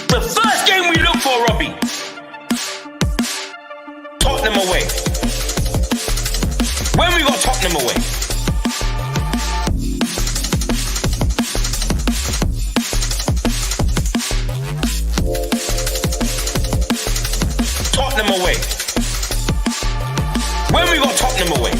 The first game we look for, Robbie. Tottenham away. When we got Tottenham away. Tottenham away. When we got Tottenham away.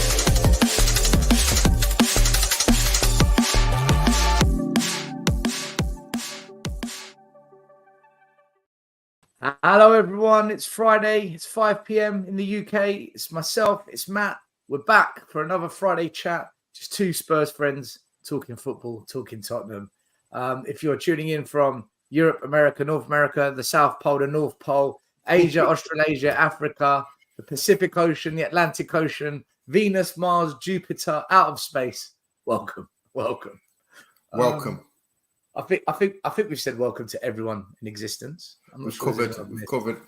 Hello everyone, it's Friday, it's 5 p.m. in the UK, it's myself, it's Matt. We're back for another Friday chat, just two Spurs friends talking football, talking Tottenham. If you're tuning in from Europe, America, North America, the South Pole, the North Pole, Asia, Australasia, Africa, the Pacific Ocean, the Atlantic Ocean, Venus, Mars, Jupiter, out of space, welcome. I think we've said welcome to everyone in existence. We've covered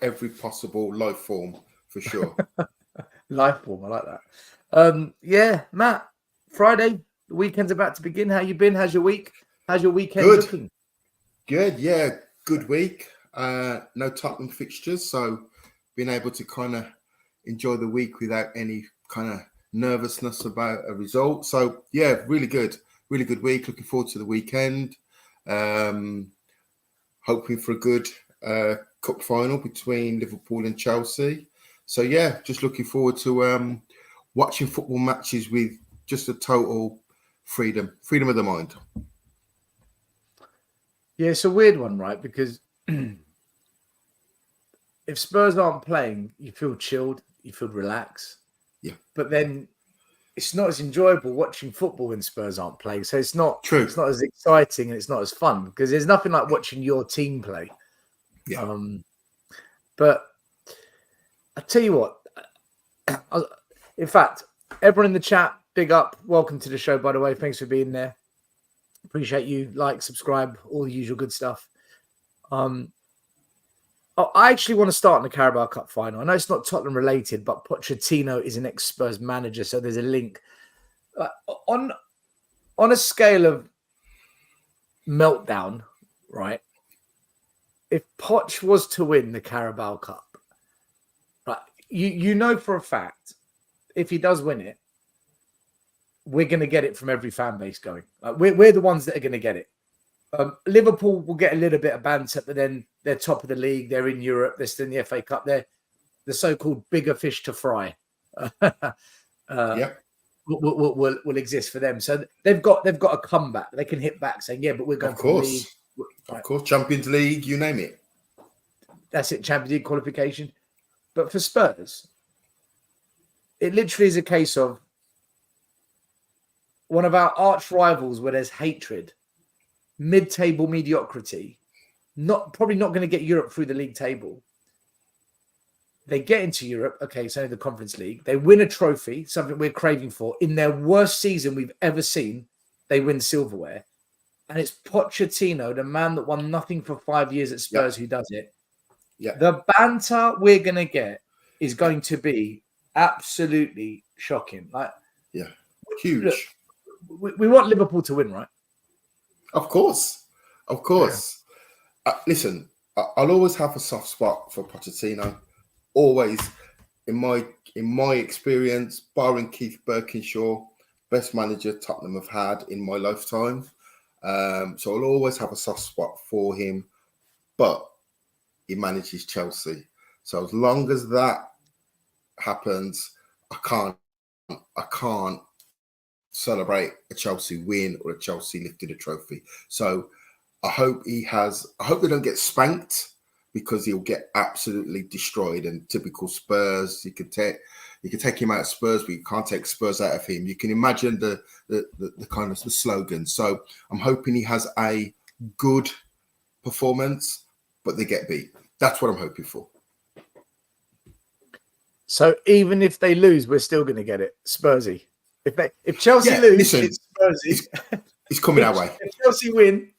every possible life form for sure. Life form, I like that. Yeah, Matt. Friday, the weekend's about to begin. How you been? How's your week? How's your weekend looking? Good, yeah, good week. No Tottenham fixtures, so being able to kind of enjoy the week without any kind of nervousness about a result. So yeah, really good week. Looking forward to the weekend. Hoping for a good cup final between Liverpool and Chelsea. So yeah, just looking forward to watching football matches with just a total freedom of the mind. Yeah, it's a weird one, right? Because if Spurs aren't playing, you feel chilled, you feel relaxed. Yeah. But then it's not as enjoyable watching football when Spurs aren't playing. So it's not true. It's not as exciting and it's not as fun because there's nothing like watching your team play. Yeah. But I tell you what, in fact, everyone in the chat, big up. Welcome to the show, by the way. Thanks for being there. Appreciate you. Like, subscribe, all the usual good stuff. I actually want to start in the Carabao Cup final. I know it's not Tottenham related, but Pochettino is an ex-Spurs manager, so there's a link. On a scale of meltdown, right? If Poch was to win the Carabao Cup, right, you know for a fact, if he does win it, we're going to get it from every fan base going. Like, we're the ones that are going to get it. Liverpool will get a little bit of banter, but then they're top of the league. They're in Europe. They're still in the FA Cup. They're the so-called bigger fish to fry. Will exist for them. So they've got a comeback. They can hit back saying, "Yeah, but we're going for the league." Of course, Champions League, you name it. That's it, Champions League qualification. But for Spurs, it literally is a case of one of our arch rivals where there's hatred. Mid-table mediocrity, probably not going to get Europe through the league table. They get into Europe, okay, so in the Conference League, they win a trophy, something we're craving for. In their worst season we've ever seen, they win silverware. And it's Pochettino, the man that won nothing for 5 years at Spurs, who does it. Yeah. The banter we're going to get is going to be absolutely shocking. Huge. Look, we want Liverpool to win, right? Of course. Yeah. Listen, I'll always have a soft spot for Pochettino. Always, in my experience, barring Keith Birkinshaw, best manager Tottenham have had in my lifetime. So I'll always have a soft spot for him. But he manages Chelsea. So as long as that happens, I can't celebrate a Chelsea win or a Chelsea lifted a trophy. So I hope they don't get spanked because he'll get absolutely destroyed. And typical Spurs, you could take him out of Spurs, but you can't take Spurs out of him. You can imagine the kind of the slogan. So I'm hoping he has a good performance, but they get beat. That's what I'm hoping for. So even if they lose, we're still going to get it, Spursy. If Chelsea lose, it's Spursy. It's coming our way. If Chelsea win,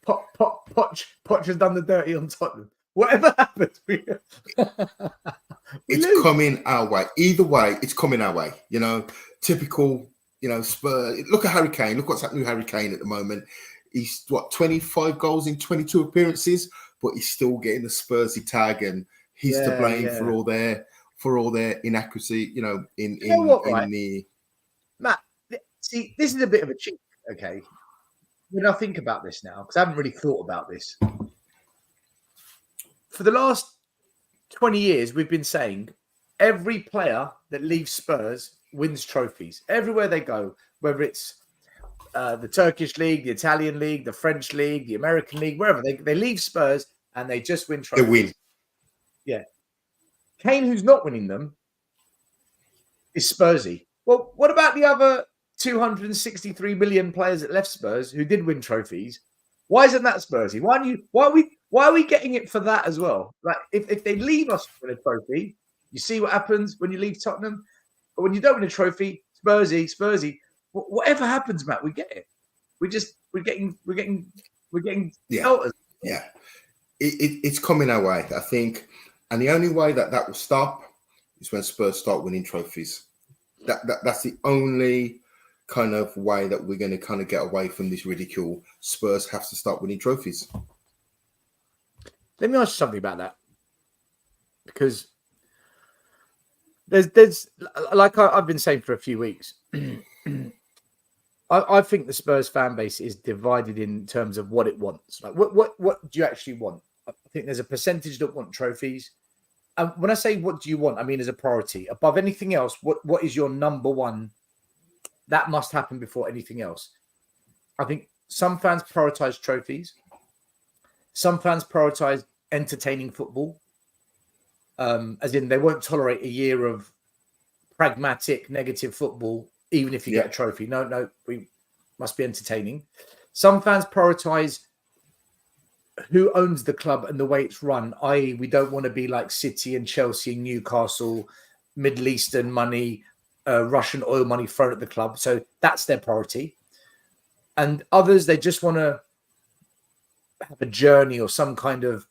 Poch has done the dirty on Tottenham. Whatever happens, it's coming our way. Either way, it's coming our way. You know, typical. You know, Spurs. Look at Harry Kane. Look what's happening with Harry Kane at the moment. He's 25 goals in 22 appearances. but he's still getting the Spursy tag, and he's to blame for all their inaccuracy. You know, in the Matt. See, this is a bit of a cheat. Okay, when I think about this now, because I haven't really thought about this for the last 20 years, we've been saying every player that leaves Spurs wins trophies everywhere they go, whether it's the Turkish league, the Italian league, the French league, the American league, wherever they leave Spurs and they just win trophies. They win. Yeah. Kane, who's not winning them, is Spursy. Well, what about the other 263 million players that left Spurs who did win trophies? Why isn't that Spursy? Why are we getting it for that as well? Like, if they leave us with a trophy, you see what happens when you leave Tottenham. But when you don't win a trophy, Spursy, whatever happens, Matt, we get it. We're getting pelters. Yeah, it's coming our way, I think, and the only way that will stop is when Spurs start winning trophies. That's the only kind of way that we're going to kind of get away from this ridicule. Spurs have to start winning trophies. Let me ask you something about that, because there's like I've been saying for a few weeks. I think the Spurs fan base is divided in terms of what it wants. Like, what do you actually want? I think there's a percentage that want trophies. And when I say what do you want, I mean as a priority. Above anything else, what is your number one? That must happen before anything else. I think some fans prioritize trophies. Some fans prioritize entertaining football. As in, they won't tolerate a year of pragmatic, negative football, even if you get a trophy. No, we must be entertaining. Some fans prioritize who owns the club and the way it's run, i.e. we don't want to be like City and Chelsea and Newcastle, Middle Eastern money, Russian oil money thrown at the club. So that's their priority. And others, they just want to have a journey or some kind of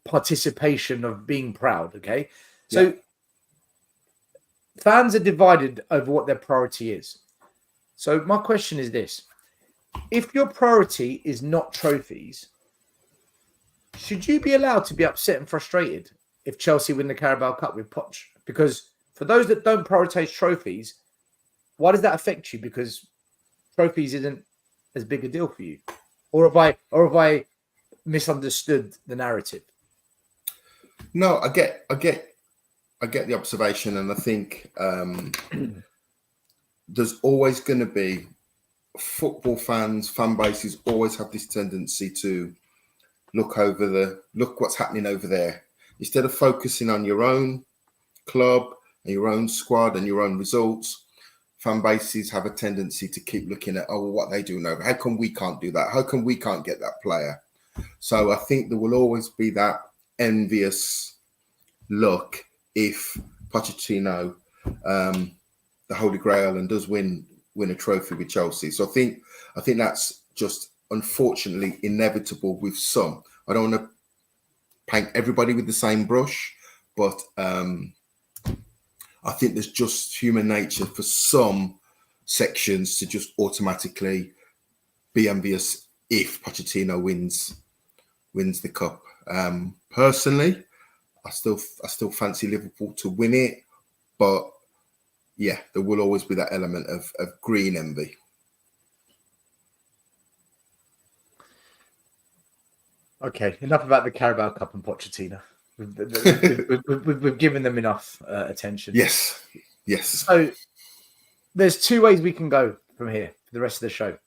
participation of being proud, okay? So fans are divided over what their priority is. So my question is this. If your priority is not trophies, should you be allowed to be upset and frustrated if Chelsea win the Carabao Cup with Poch? Because for those that don't prioritize trophies, why does that affect you? Because trophies isn't as big a deal for you. Or have I misunderstood the narrative? No, I get the observation, and I think there's always going to be football fan bases always have this tendency to look what's happening over there instead of focusing on your own club and your own squad and your own results. Fan bases have a tendency to keep looking at what they do now. How come we can't do that? How come we can't get that player? So I think there will always be that envious look if Pochettino, the Holy Grail, and does win a trophy with Chelsea. So I think that's just unfortunately inevitable with some. I don't want to paint everybody with the same brush, but I think there's just human nature for some sections to just automatically be envious if Pochettino wins the cup. Personally, I still fancy Liverpool to win it, but yeah, there will always be that element of green envy. Okay, enough about the Carabao Cup and Pochettino. We've given them enough attention. Yes. So there's two ways we can go from here for the rest of the show.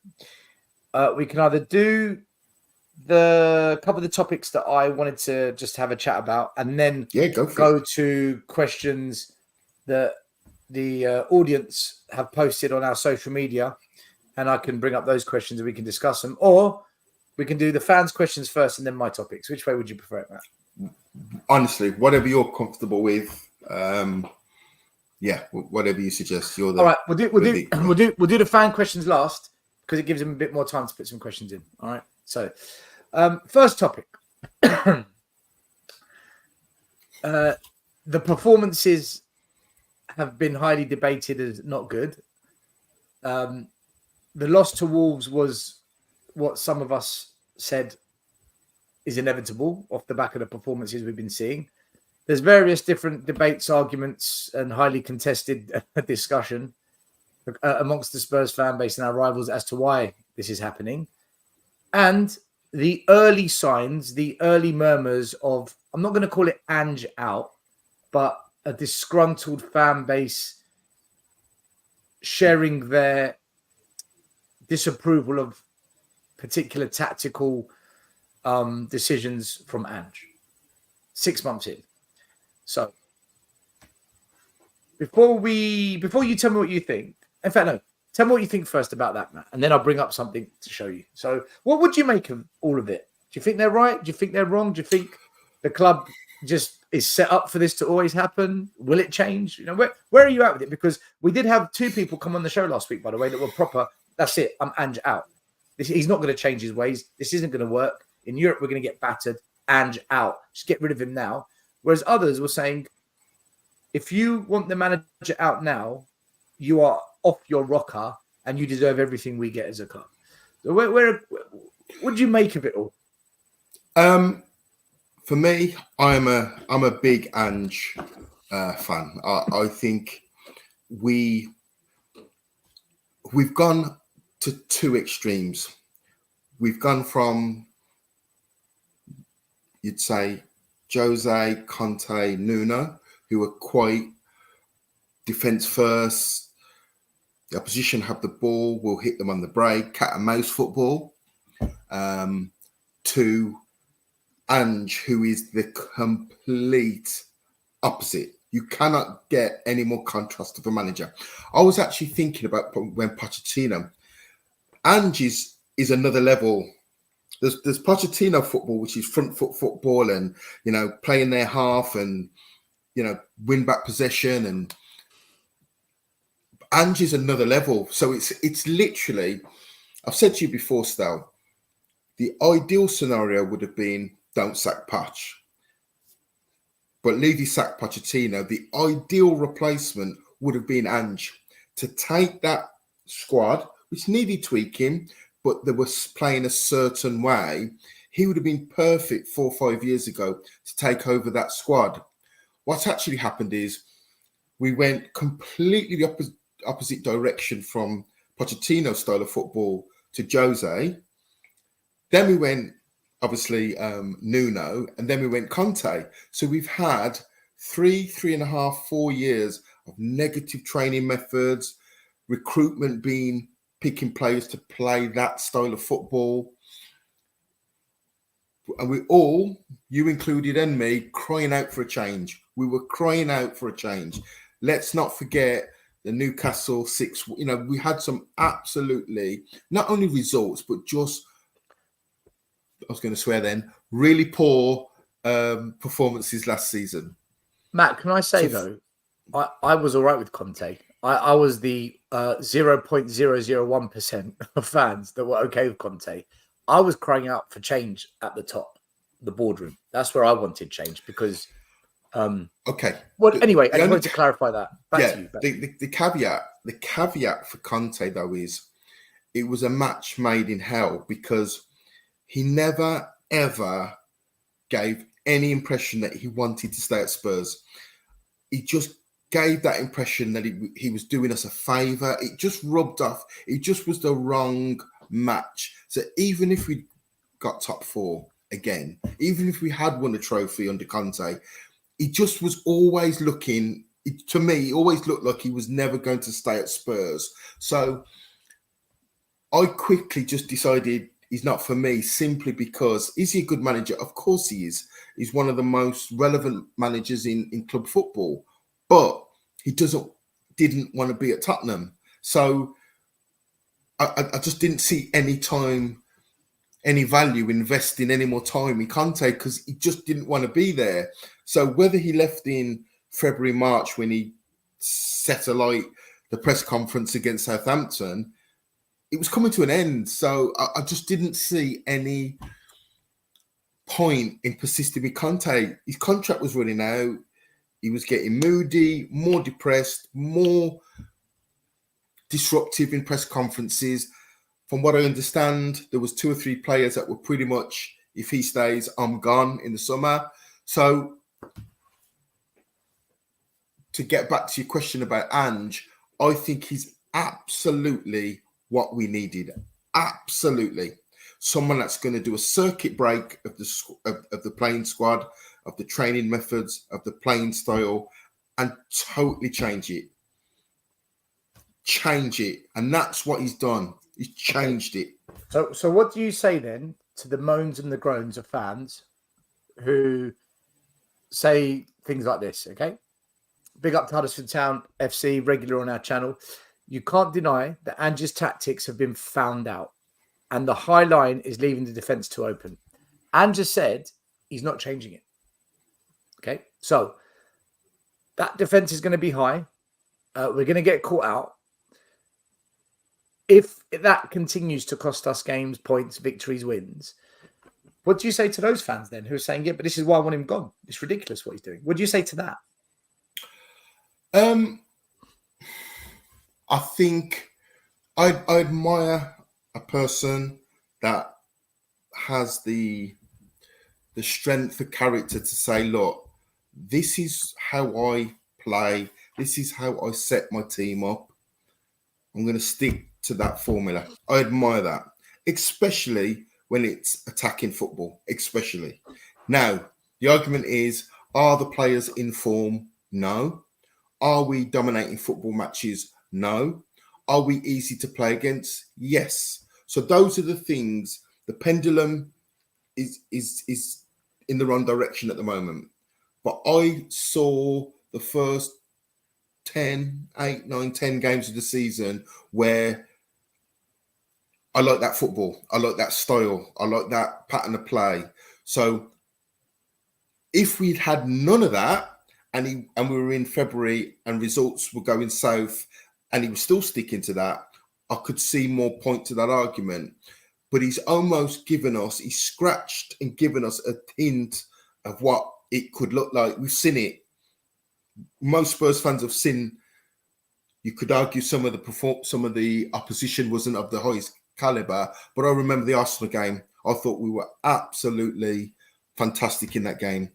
We can either do the couple of the topics that I wanted to just have a chat about, and then go to questions that the audience have posted on our social media, and I can bring up those questions and we can discuss them. Or we can do the fans' questions first and then my topics. Which way would you prefer it, Matt? Honestly, whatever you're comfortable with. Whatever you suggest. You're the all right. We'll do the fan questions last because it gives them a bit more time to put some questions in. All right. So, first topic. The performances have been highly debated as not good. The loss to Wolves was what some of us said is inevitable off the back of the performances we've been seeing. There's various different debates, arguments, and highly contested discussion amongst the Spurs fan base and our rivals as to why this is happening. And the early signs, the early murmurs of, I'm not going to call it Ange out, but a disgruntled fan base sharing their disapproval of particular tactical decisions from Ange 6 months in. So before you tell me what you think, in fact, no, tell me what you think first about that, Matt, and then I'll bring up something to show you. So what would you make of all of it? Do you think they're right? Do you think they're wrong? Do you think the club just is set up for this to always happen? Will it change? You know, where are you at with it? Because we did have 2 people come on the show last week, by the way, that were proper. That's it. I'm Ange out. He's not going to change his ways. This isn't going to work. In Europe, we're going to get battered. Ange out. Just get rid of him now. Whereas others were saying, if you want the manager out now, you are off your rocker and you deserve everything we get as a club. So what do you make of it all? For me, I'm a big Ange fan. I think we've gone to 2 extremes. We've gone from, you'd say, Jose, Conte, Nuno, who are quite defence first. The opposition have the ball, we'll hit them on the break, cat and mouse football. To Ange, who is the complete opposite. You cannot get any more contrast of a manager. I was actually thinking about when Pochettino. Ange is another level. There's Pochettino football, which is front foot football and, you know, playing their half and, you know, win back possession. And Ange is another level. So it's literally, I've said to you before, STEL, the ideal scenario would have been don't sack Poch. But Levy sacked Pochettino. The ideal replacement would have been Ange to take that squad, which needed tweaking, but they were playing a certain way. He would have been perfect 4 or 5 years ago to take over that squad. What's actually happened is we went completely the opposite direction from Pochettino's style of football to Jose. Then we went, obviously, Nuno, and then we went Conte. So we've had 3.5, 4 years of negative training methods, recruitment being picking players to play that style of football. And we all, you included and me, crying out for a change. We were crying out for a change. Let's not forget the Newcastle 6. You know, we had some absolutely, not only results, but just, I was going to swear then, really poor performances last season. Matt, can I say, though, I was all right with Conte. I was the 0.001% of fans that were okay with Conte. I was crying out for change at the top, the boardroom. That's where I wanted change because... okay. Well, anyway, I just wanted to clarify that. Back to you. The caveat for Conte, though, is it was a match made in hell because he never, ever gave any impression that he wanted to stay at Spurs. He just gave that impression that he was doing us a favour. It just rubbed off. It just was the wrong match. So even if we got top 4 again, even if we had won a trophy under Conte, he just was always looking, to me, he always looked like he was never going to stay at Spurs. So I quickly just decided he's not for me simply because, is he a good manager? Of course he is. He's one of the most relevant managers in club football. But he didn't want to be at Tottenham. So I just didn't see any value investing any more time in Conte because he just didn't want to be there. So whether he left in February, March when he set alight the press conference against Southampton, it was coming to an end. So I just didn't see any point in persisting with Conte. His contract was running out. He was getting moody, more depressed, more disruptive in press conferences. From what I understand, there was 2 or 3 players that were pretty much If he stays, I'm gone in the summer. So to get back to your question about Ange, I think he's absolutely what we needed. Absolutely. Someone that's going to do a circuit break of the playing squad, of the training methods, of the playing style, and totally change it. Change it. And that's what he's done. He's changed it. So what do you say then to the moans and the groans of fans who say things like this, okay? Big up to Huddersfield Town FC, regular on our channel. You can't deny that Ange's tactics have been found out and the high line is leaving the defence too open. Ange said he's not changing it. Okay, so that defence is going to be high. We're going to get caught out. If that continues to cost us games, points, victories, wins, what do you say to those fans then who are saying, yeah, but this is why I want him gone? It's ridiculous what he's doing. What do you say to that? I think I admire a person that has the strength of character to say, look, this is how I play. This is how I set my team up. I'm going to stick to that formula. I admire that, especially when it's attacking football, especially. Now, the argument is, are the players in form? No. Are we dominating football matches? No. Are we easy to play against? Yes. So those are the things. The pendulum is in the wrong direction at the moment. But I saw the first 10 games of the season where I like that football. I like that style. I like that pattern of play. So if we'd had none of that, and we were in February and results were going south and he was still sticking to that, I could see more point to that argument. But he's almost given us, he's scratched and given us a hint of what it could look like. We've seen it. Most Spurs fans have seen. You could argue some of the opposition wasn't of the highest caliber, but I remember the Arsenal game. I thought we were absolutely fantastic in that game.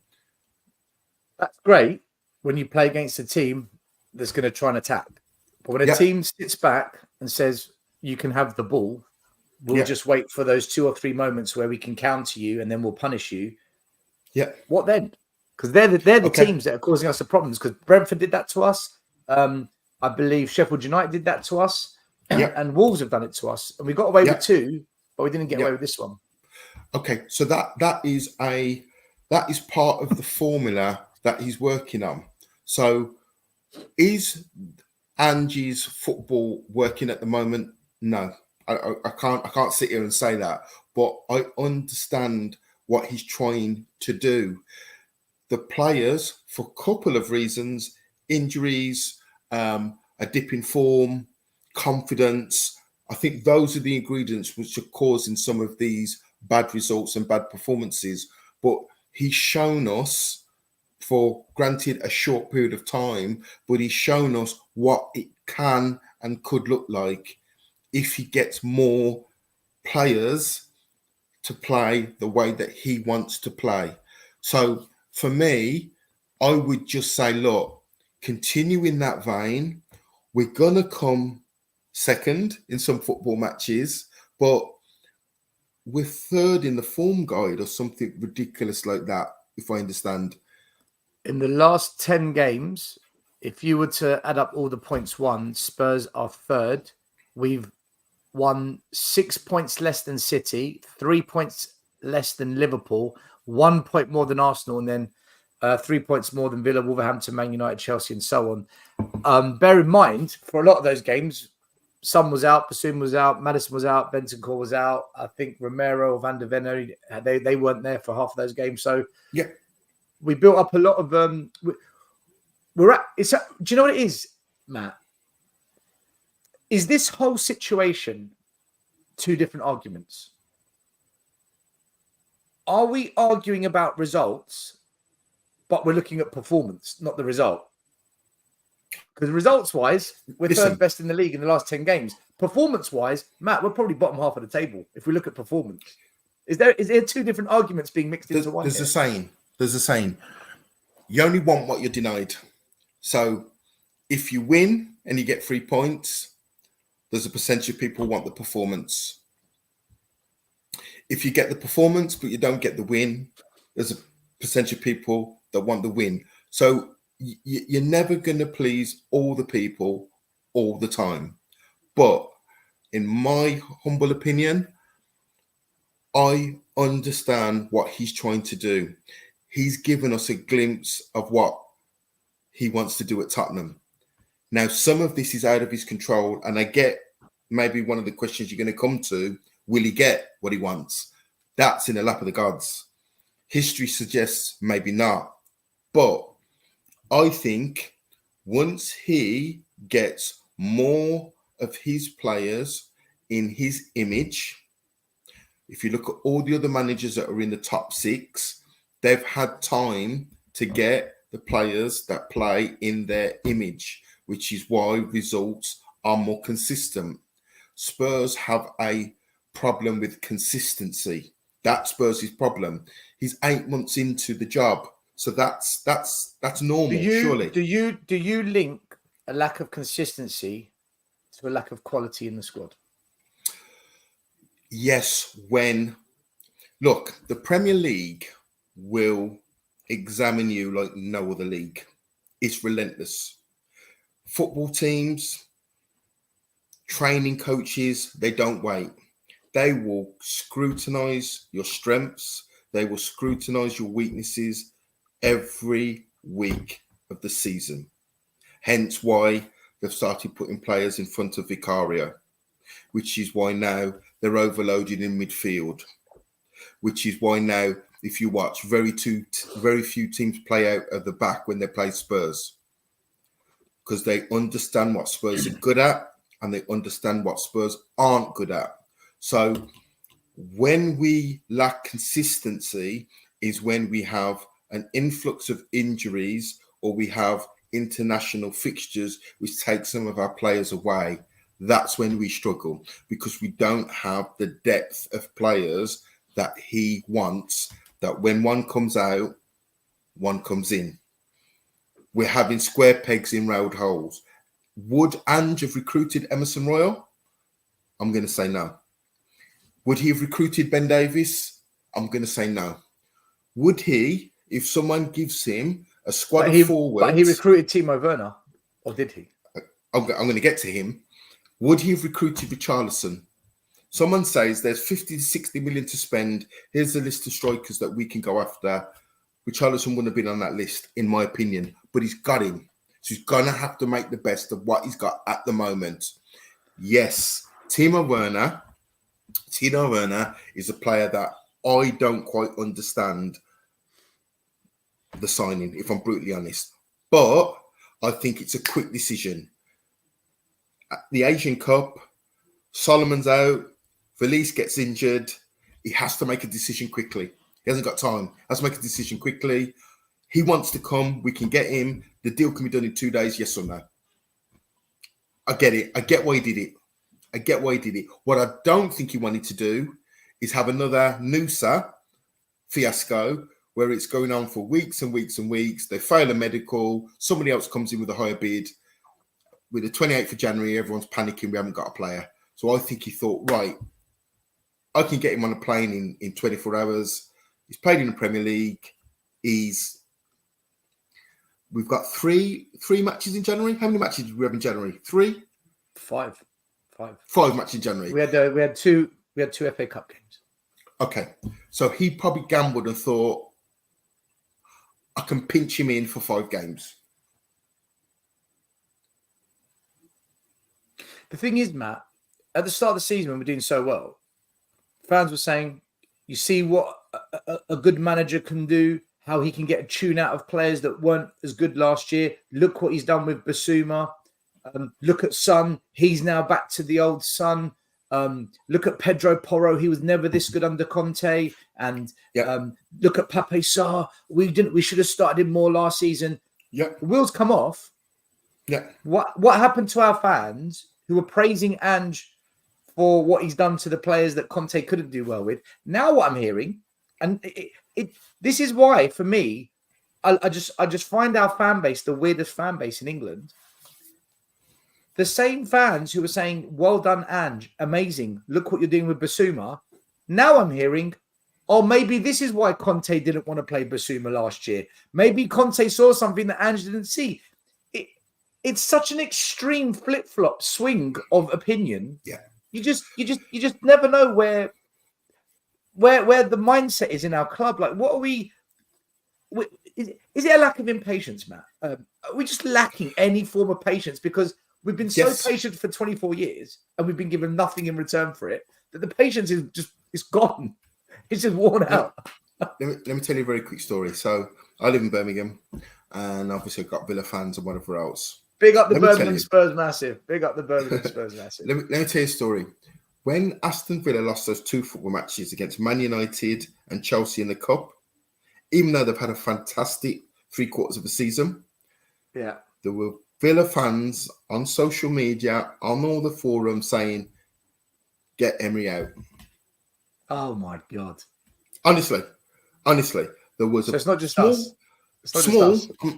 That's great when you play against a team that's going to try and attack. But when a team sits back and says, you can have the ball, we'll just wait for those 2 or 3 moments where we can counter you and then we'll punish you. Yeah. What then? Because they're the teams that are causing us the problems. Because Brentford did that to us. I believe Sheffield United did that to us. And Wolves have done it to us. And we got away with 2, but we didn't get away with this one. Okay. So that is part of the formula that he's working on. So is Ange's football working at the moment? No. I can't sit here and say that, but I understand what he's trying to do. The players, for a couple of reasons, injuries, a dip in form, confidence, I think those are the ingredients which are causing some of these bad results and bad performances. But he's shown us, for granted a short period of time, but he's shown us what it can and could look like if he gets more players to play the way that he wants to play. So for me, I would just say, look, continue in that vein. We're going to come second in some football matches, but we're third in the form guide or something ridiculous like that, if I understand. In the last 10 games, if you were to add up all the points won, Spurs are third. We've won 6 points less than City, 3 points less than Liverpool, 1 point more than Arsenal, and then 3 points more than Villa, Wolverhampton, Man United, Chelsea, and so on. Bear in mind, for a lot of those games, Son was out, Bassoon was out, Maddison was out, Bentancur was out. I think Romero or Van der Ven, they weren't there for half of those games. So we built up a lot of. Do you know what it is, Matt? Is this whole situation 2 different arguments? Are we arguing about results, but we're looking at performance, not the result? Because results-wise, we're third best in the league in the last 10 games. Performance-wise, Matt, we're probably bottom half of the table if we look at performance. Is there two different arguments being mixed into one? There's a saying. There's a saying. You only want what you're denied. So if you win and you get 3 points, there's a percentage of people who want the performance. If you get the performance but you don't get the win, there's a percentage of people that want the win. So you're never going to please all the people all the time. But in my humble opinion, I understand what he's trying to do. He's given us a glimpse of what he wants to do at Tottenham. Now, some of this is out of his control, and I get maybe one of the questions you're going to come to, will he get what he wants? That's in the lap of the gods. History suggests maybe not. But I think once he gets more of his players in his image, if you look at all the other managers that are in the top 6, they've had time to get the players that play in their image, which is why results are more consistent. Spurs have a problem with consistency. That's Spurs' problem. He's 8 months into the job, so that's normal. Surely. Do you link a lack of consistency to a lack of quality in the squad? Yes. Look, the Premier League will examine you like no other league. It's relentless. Football teams, training coaches, they don't wait. They will scrutinize your strengths. They will scrutinize your weaknesses every week of the season. Hence why they've started putting players in front of Vicario, which is why now they're overloaded in midfield, which is why now, if you watch, very few teams play out of the back when they play Spurs, because they understand what Spurs are good at and they understand what Spurs aren't good at. So when we lack consistency is when we have an influx of injuries or we have international fixtures which take some of our players away. That's when we struggle, because we don't have the depth of players that he wants, that when one comes out, one comes in. We're having square pegs in round holes. Would Ange have recruited Emerson Royal? I'm going to say no. Would he have recruited Ben Davies? I'm going to say no. Would he, if someone gives him a squad of forwards... But he recruited Timo Werner, or did he? I'm going to get to him. Would he have recruited Richarlison? Someone says there's 50 to 60 million to spend. Here's the list of strikers that we can go after. Richarlison wouldn't have been on that list, in my opinion, but he's got him. So he's going to have to make the best of what he's got at the moment. Yes, Timo Werner is a player that I don't quite understand the signing, if I'm brutally honest. But I think it's a quick decision. At the Asian Cup, Solomon's out, Valise gets injured. He has to make a decision quickly. He hasn't got time. He has to make a decision quickly. He wants to come. We can get him. The deal can be done in 2 days, yes or no. I get it. I get why he did it. What I don't think he wanted to do is have another Nusa fiasco where it's going on for weeks and weeks and weeks. They fail a medical. Somebody else comes in with a higher bid. With the 28th of January, everyone's panicking. We haven't got a player. So I think he thought, right, I can get him on a plane in 24 hours. He's played in the Premier League. We've got three matches in January. How many matches did we have in January? 3? 5 matches in January. We had two FA Cup games. Okay, so he probably gambled and thought, I can pinch him in for 5 games. The thing is, Matt, at the start of the season when we're doing so well, fans were saying, you see what a good manager can do, how he can get a tune out of players that weren't as good last year. Look what he's done with Basuma. Look at Son. He's now back to the old Son. Look at Pedro Porro. He was never this good under Conte. And look at Pape Sarr. We should have started him more last season. Yeah. The wheels come off. Yeah. What happened to our fans who were praising Ange for what he's done to the players that Conte couldn't do well with. Now what I'm hearing, and this is why, for me, I just find our fan base the weirdest fan base in England. The same fans who were saying, well done, Ange, amazing, look what you're doing with Basuma. Now I'm hearing, oh, maybe this is why Conte didn't want to play Basuma last year. Maybe Conte saw something that Ange didn't see. It's such an extreme flip-flop swing of opinion. Yeah. You just never know where the mindset is in our club. Like, what are we is it a lack of impatience, Matt? Are we just lacking any form of patience because we've been so patient for 24 years and we've been given nothing in return for it that the patience is gone. It's just worn out. Let me tell you a very quick story. So I live in Birmingham and obviously I've got Villa fans and whatever else. Big up the Birmingham Spurs massive. Big up the Birmingham Spurs massive. Let me tell you a story. When Aston Villa lost those 2 football matches against Man United and Chelsea in the Cup, even though they've had a fantastic 3/4 of the season, there were Villa fans on social media, on all the forums saying, get Emery out. Oh my God. Honestly, there was it's not just us.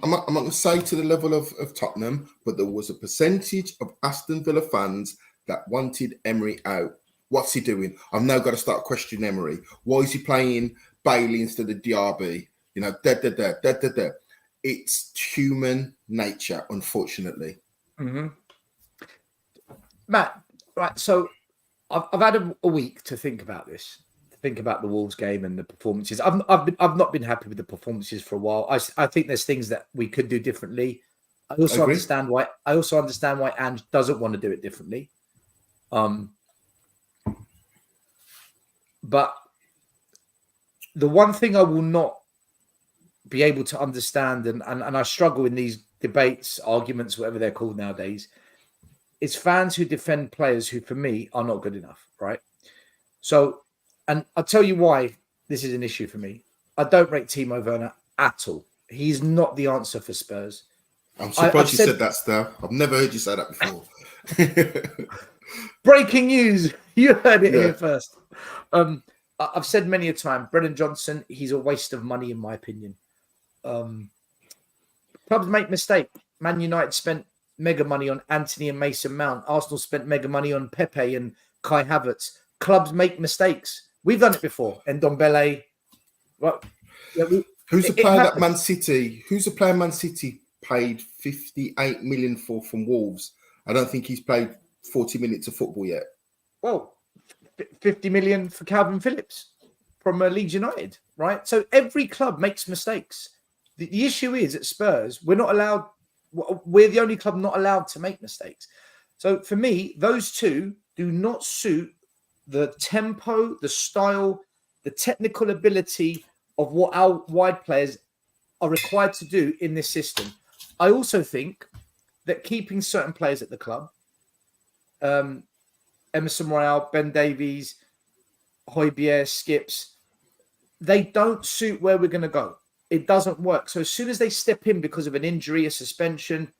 I'm not going to say to the level of Tottenham, but there was a percentage of Aston Villa fans that wanted Emery out. What's he doing? I've now got to start questioning Emery. Why is he playing Bailey instead of Diaby? You know, It's human nature, unfortunately. Mm-hmm. Matt, right, so I've had a week to think about this. Think about the Wolves game and the performances. I've not been happy with the performances for a while. I think there's things that we could do differently. I also understand why Ange doesn't want to do it differently. But the one thing I will not be able to understand, and I struggle in these debates, arguments, whatever they're called nowadays, is fans who defend players who, for me, are not good enough, right? So, and I'll tell you why this is an issue for me. I don't rate Timo Werner at all. He's not the answer for Spurs. I'm surprised you said that, Stel. I've never heard you say that before. Breaking news. You heard it here first. I've said many a time, Brennan Johnson, he's a waste of money, in my opinion. Clubs make mistakes. Man United spent mega money on Anthony and Mason Mount. Arsenal spent mega money on Pepe and Kai Havertz. Clubs make mistakes. We've done it before. And Ndombele. Well, Who's the player that Man City? Who's the player Man City paid 58 million for from Wolves? I don't think he's played 40 minutes of football yet. Well, 50 million for Calvin Phillips from Leeds United, right? So every club makes mistakes. The issue is at Spurs, we're the only club not allowed to make mistakes. So for me, those two do not suit the tempo, the style, the technical ability of what our wide players are required to do in this system. I also think that keeping certain players at the club, Emerson Royale, Ben Davies, Højbjerg, Skips, they don't suit where we're going to go. It doesn't work. So as soon as they step in because of an injury, a suspension,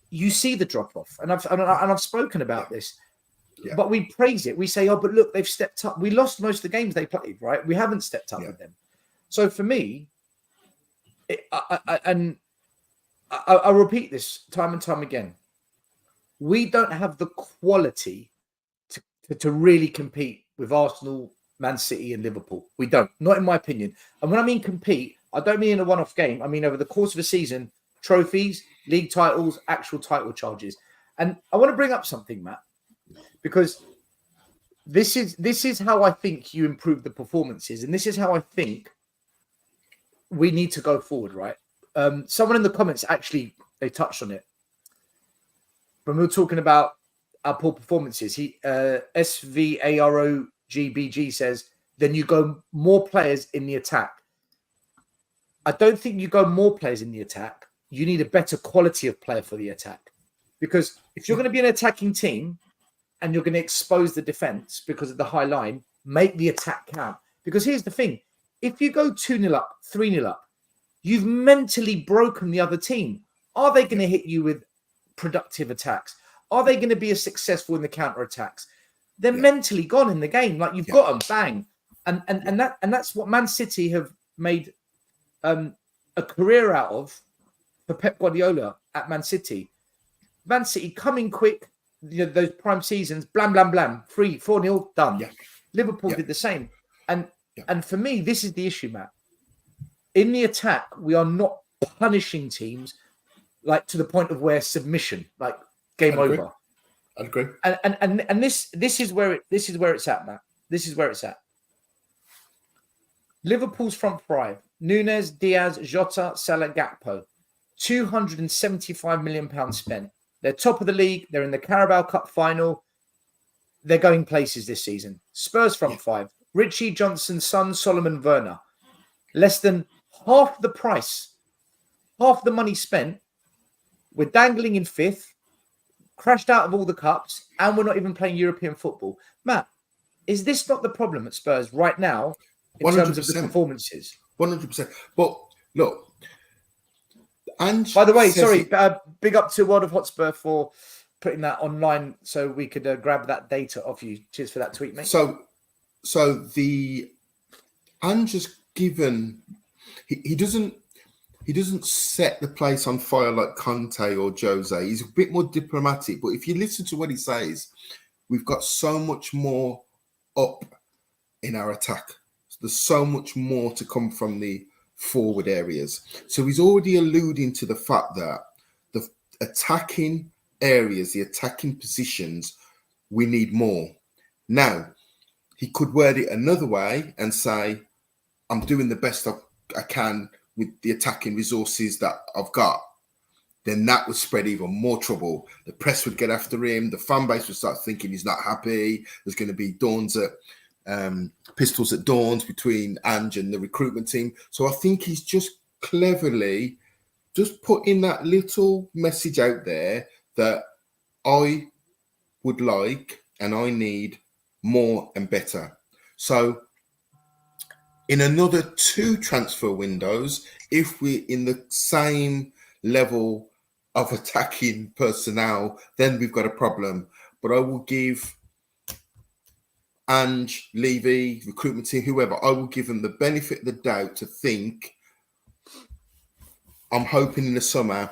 you see the drop off. And I've spoken about this, but we praise it. We say, oh, but look, they've stepped up. We lost most of the games they played, right? We haven't stepped up with them. So for me, I repeat this time and time again. We don't have the quality to really compete with Arsenal, Man City and Liverpool. We don't. Not in my opinion. And when I mean compete, I don't mean in a one-off game. I mean over the course of a season, trophies, league titles, actual title charges. And I want to bring up something, Matt, because this is how I think you improve the performances. And this is how I think we need to go forward, right? Someone in the comments, actually, they touched on it. When we were talking about our poor performances, SVAROGBG says, then you go more players in the attack. I don't think you go more players in the attack. You need a better quality of player for the attack. Because if you're going to be an attacking team and you're going to expose the defense because of the high line, make the attack count. Because here's the thing. If you go 2-0 up, 3-0 up, you've mentally broken the other team. Are they going to hit you with productive attacks? Are they going to be as successful in the counter attacks? they're Yeah. mentally gone in the game. Like you've Yeah. got them, bang, and that's what Man City have made a career out of for Pep Guardiola at Man City. Man City coming quick, those prime seasons, blam blam blam, 4-0 done. Yeah. Liverpool Yeah. did the same, and Yeah. and for me, this is the issue, Matt. In the attack, we are not punishing teams like to the point of where submission, like game I'd agree. over. I'd agree. And this is where it's at, Matt. This is where it's at. Liverpool's front five: Nunes, Diaz, Jota, Salah, Gakpo. £275 million spent. They're top of the league. They're in the Carabao Cup final. They're going places this season. Spurs front five: Richie, Johnson, Son, Solomon, Werner. Less than half the price, half the money spent. We're dangling in fifth, crashed out of all the cups, and we're not even playing European football. Matt, is this not the problem at Spurs right now in 100%. terms of the performances? 100%. But look, and by the way, sorry, big up to World of Hotspur for putting that online so we could grab that data off you. Cheers for that tweet, mate. So the Ange's given he doesn't set the place on fire like Conte or Jose. He's a bit more diplomatic, but if you listen to what he says, we've got so much more up in our attack. There's so much more to come from the forward areas. So he's already alluding to the fact that the attacking areas, the attacking positions, we need more. Now, he could word it another way and say, I'm doing the best I can with the attacking resources that I've got. Then that would spread even more trouble. The press would get after him. The fan base would start thinking he's not happy. There's going to be pistols at dawns between Ange and the recruitment team. So I think he's just cleverly just putting that little message out there that I would like and I need more and better. So in another 2 transfer windows, if we're in the same level of attacking personnel, then we've got a problem. But I will give Ange, Levy, recruitment team, whoever, I will give them the benefit of the doubt to think, I'm hoping in the summer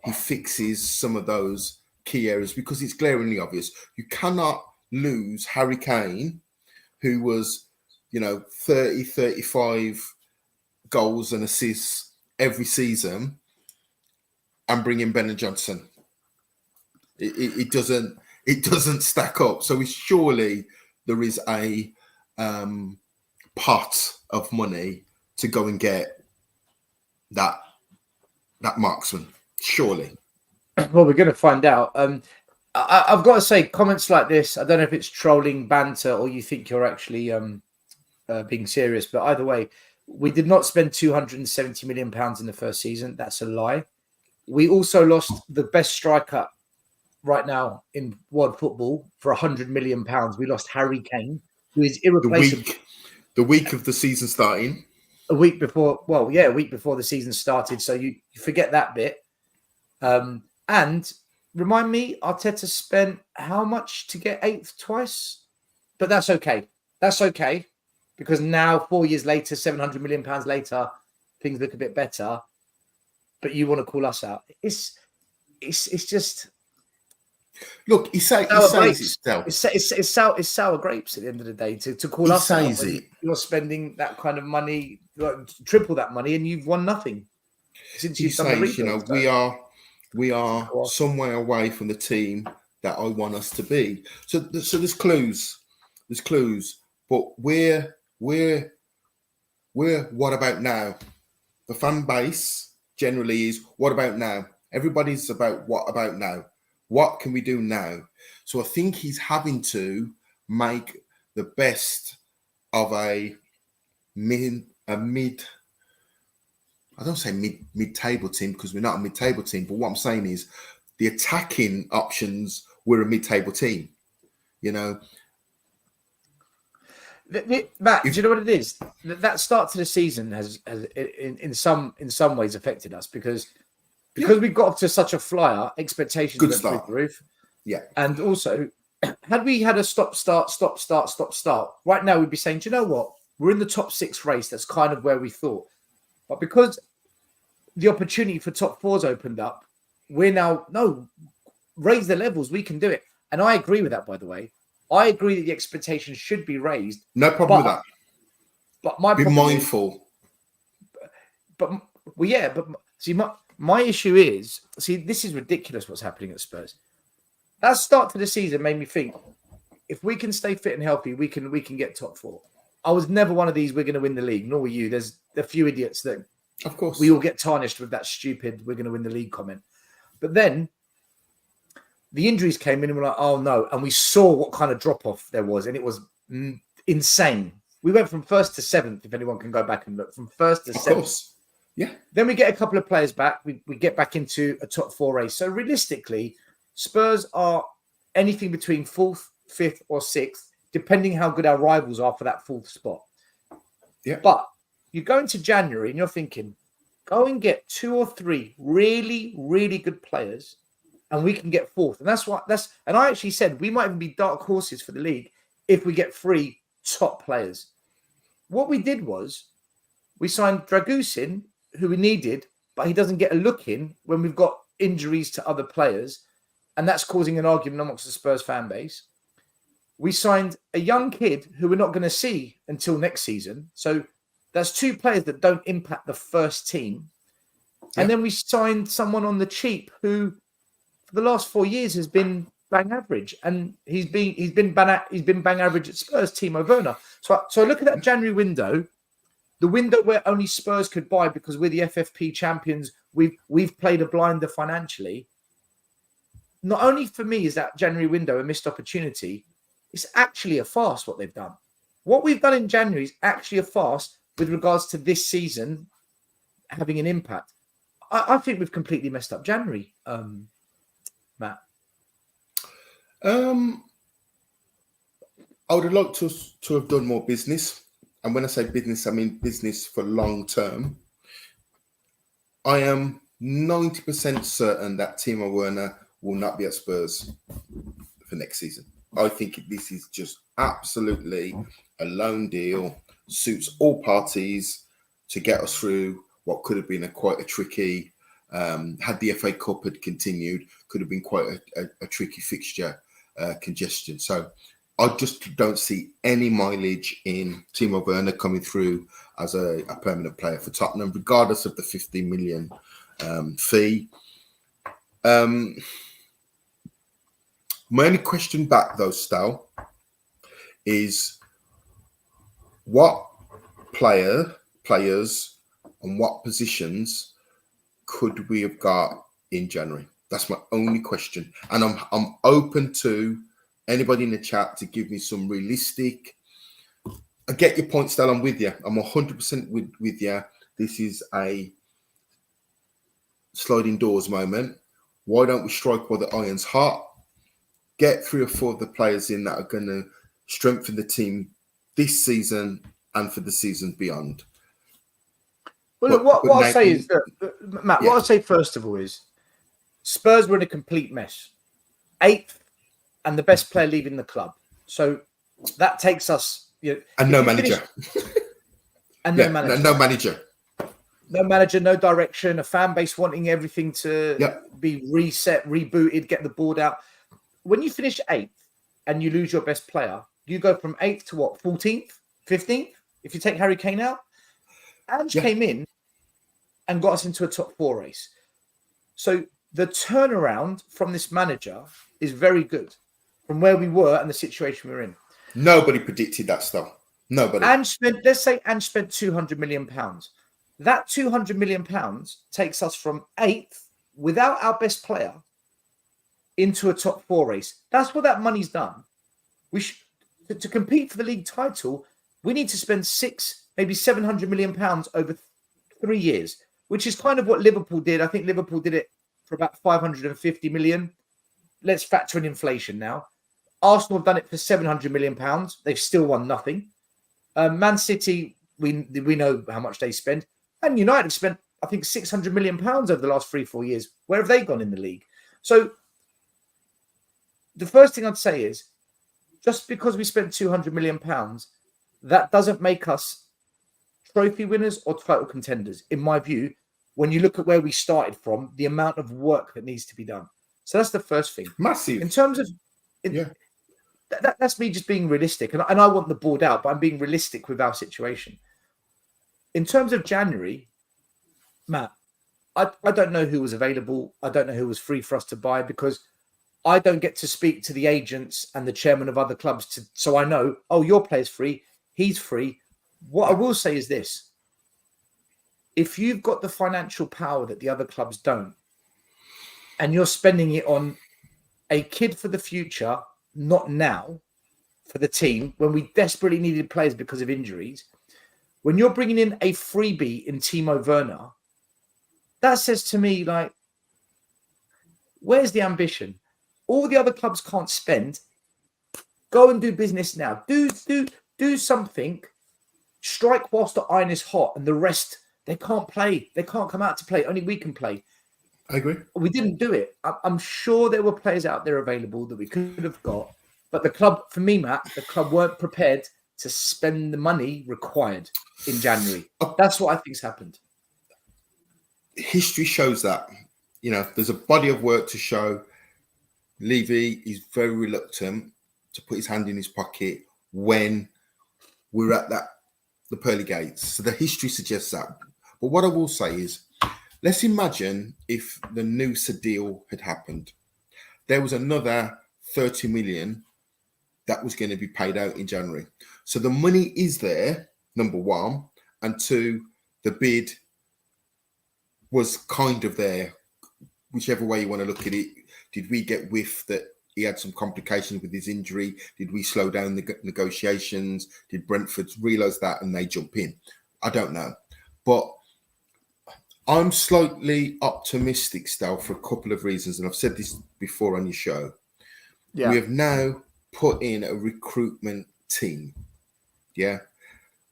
he fixes some of those key areas, because it's glaringly obvious. You cannot lose Harry Kane, who was, 30, 35 goals and assists every season, and bring in Ben Johnson. It doesn't stack up. So surely there is a pot of money to go and get that marksman. Surely. Well, we're going to find out. I've got to say, comments like this, I don't know if it's trolling, banter, or you think you're actually being serious, but either way, we did not spend £270 million in the first season. That's a lie. We also lost the best striker right now in world football for £100 million. We lost Harry Kane, who is irreplaceable. The week of the season starting. A week before the season started. So you forget that bit. And remind me, Arteta spent how much to get 8th twice? But that's okay. That's okay. Because now, 4 years later, £700 million later, things look a bit better. But you want to call us out. It's just... Look, it's sour grapes at the end of the day to call us out when you're spending that kind of money, triple that money, and you've won nothing since you've done the rebuild. We are some way away from the team that I want us to be. So there's clues. But we're what about now? The fan base generally is what about now? Everybody's about what about now? What can we do now? So I think he's having to make the best of a mid. I don't say mid-table team because we're not a mid-table team. But what I'm saying is the attacking options, we're a mid-table team. Matt, do you know what it is? That start to the season has in some ways affected us because we got off to such a flyer, expectations went through the roof. Yeah. And also had we had a stop, start, right now we'd be saying, do you know what? We're in the top 6 race. That's kind of where we thought. But because the opportunity for top 4's opened up, we're now, no, raise the levels. We can do it. And I agree with that, by the way. I agree that the expectations should be raised. No problem with that. But my Be mindful. But see, my issue is, this is ridiculous what's happening at Spurs. That start to the season made me think, if we can stay fit and healthy, we can get top 4. I was never one of these, we're going to win the league, nor were you. There's a few idiots that, of course, we all get tarnished with that stupid we're going to win the league comment. But then the injuries came in and we're like, oh no. And we saw what kind of drop-off there was, and it was insane. We went from 1st to 7th, if anyone can go back and look, from 1st to 7th. Of course. Yeah. Then we get a couple of players back. We get back into a top 4 race. So realistically, Spurs are anything between 4th, 5th or 6th, depending how good our rivals are for that 4th spot. Yeah. But you go into January and you're thinking, go and get 2 or 3 really, really good players and we can get 4th. And I actually said we might even be dark horses for the league if we get 3 top players. What we did was we signed Dragusin, who we needed, but he doesn't get a look in when we've got injuries to other players. And that's causing an argument amongst the Spurs fan base. We signed a young kid who we're not going to see until next season. So that's 2 players that don't impact the first team. Yep. And then we signed someone on the cheap who, for the last 4 years, has been bang average, and he's been bang average at Spurs. Timo Werner. So I look at that January window, the window where only Spurs could buy because we're the FFP champions. We've played a blinder financially. Not only for me is that January window a missed opportunity, it's actually a farce what they've done. What we've done in January is actually a farce with regards to this season having an impact. I think we've completely messed up January, Matt. I would have liked to have done more business. And when I say business, I mean business for long term. I am 90% certain that Timo Werner will not be at Spurs for next season. I think this is just absolutely a loan deal, suits all parties to get us through what could have been quite a tricky, had the FA Cup had continued, could have been quite a tricky fixture congestion. So I just don't see any mileage in Timo Werner coming through as a permanent player for Tottenham, regardless of the 15 million fee. My only question back, though, Stal, is what players and what positions could we have got in January? That's my only question. And I'm open to anybody in the chat to give me some realistic. I get your point, Stal. I'm with you. I'm 100% with you. This is a sliding doors moment. Why don't we strike while the iron's hot? Get 3 or 4 of the players in that are going to strengthen the team this season and for the season beyond. Well, look, what I'll say is, Matt, what I'll say first of all is Spurs were in a complete mess. 8th and the best player leaving the club. So that takes us... and no manager. No manager. No manager. No manager, no direction, a fan base wanting everything to be reset, rebooted, get the board out. When you finish 8th and you lose your best player, you go from 8th to what, 14th, 15th? If you take Harry Kane out? Ange came in and got us into a top 4 race. So the turnaround from this manager is very good from where we were and the situation we're in. Nobody predicted that stuff. Nobody. Let's say Ange spent £200 million. That £200 million takes us from 8th without our best player into a top 4 race. That's what that money's done. To compete for the league title, we need to spend 600, maybe £700 million over 3 years, which is kind of what Liverpool did. I think Liverpool did it for about 550 million. Let's factor in inflation now. Arsenal have done it for £700 million. They've still won nothing. Man City, we know how much they spend. And United have spent, I think, £600 million over the last 3-4 years. Where have they gone in the league? So the first thing I'd say is, just because we spent £200 million, that doesn't make us trophy winners or title contenders, in my view, when you look at where we started from, the amount of work that needs to be done. So that's the first thing. Massive. In terms of, that's me just being realistic. And I want the board out, but I'm being realistic with our situation. In terms of January, Matt, I don't know who was available. I don't know who was free for us to buy, because I don't get to speak to the agents and the chairman of other clubs. So I know, oh, your player's free. He's free. What I will say is this. If you've got the financial power that the other clubs don't, and you're spending it on a kid for the future, not now, for the team, when we desperately needed players because of injuries, when you're bringing in a freebie in Timo Werner, that says to me, like, where's the ambition? All the other clubs can't spend. Go and do business now. Do something. Strike whilst the iron is hot, and the rest, they can't play. They can't come out to play. Only we can play. I agree. We didn't do it. I'm sure there were players out there available that we could have got. But the club, for me, Matt, the club weren't prepared to spend the money required in January. That's what I think's happened. History shows that. There's a body of work to show. Levy is very reluctant to put his hand in his pocket when we're at the pearly gates. So the history suggests that. But what I will say is, let's imagine if the Noosa deal had happened. There was another 30 million that was going to be paid out in January. So the money is there, number one. And two, the bid was kind of there, whichever way you want to look at it. Did we get whiff that he had some complications with his injury? Did we slow down the negotiations? Did Brentford realise that and they jump in? I don't know. But I'm slightly optimistic still for a couple of reasons. And I've said this before on your show. Yeah. We have now put in a recruitment team. Yeah.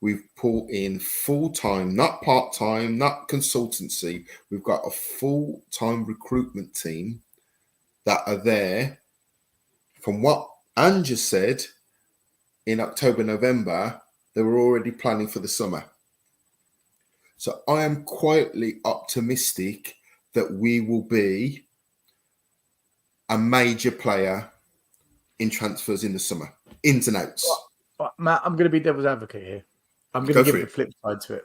We've put in full-time, not part-time, not consultancy. We've got a full-time recruitment team that are there. From what Ange just said, in October, November, they were already planning for the summer. So I am quietly optimistic that we will be a major player in transfers in the summer, ins and outs. Well, Matt, I'm going to be devil's advocate here. I'm going to give the flip side to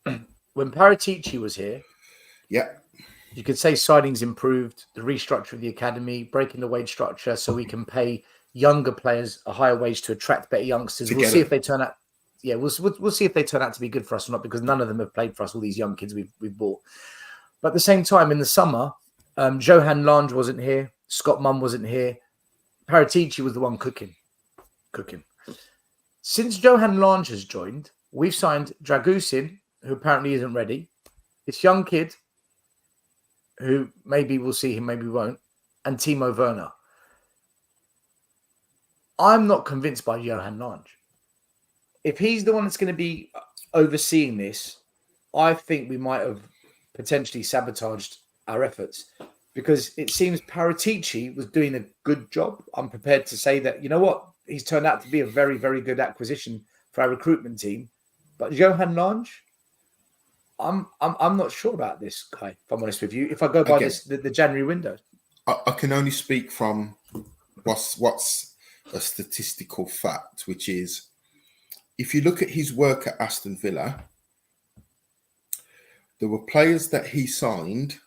it. When Paratici was here, you could say signings improved, the restructure of the academy, breaking the wage structure so we can pay younger players a higher wage to attract better youngsters. We'll see if they turn out. Yeah, we'll see if they turn out to be good for us or not, because none of them have played for us, all these young kids we've bought. But at the same time, in the summer, Johan Lange wasn't here. Scott Munn wasn't here. Paratici was the one cooking. Since Johan Lange has joined, we've signed Dragusin, who apparently isn't ready. This young kid, who maybe we'll see him, maybe we won't, and Timo Werner. I'm not convinced by Johan Lange. If he's the one that's going to be overseeing this, I think we might have potentially sabotaged our efforts, because it seems Paratici was doing a good job. I'm prepared to say that, you know what, he's turned out to be a very, very good acquisition for our recruitment team. But Johan Lange, I'm not sure about this guy, if I'm honest with you. If I go by the January window, I can only speak from what's a statistical fact, which is, if you look at his work at Aston Villa, there were players that he signed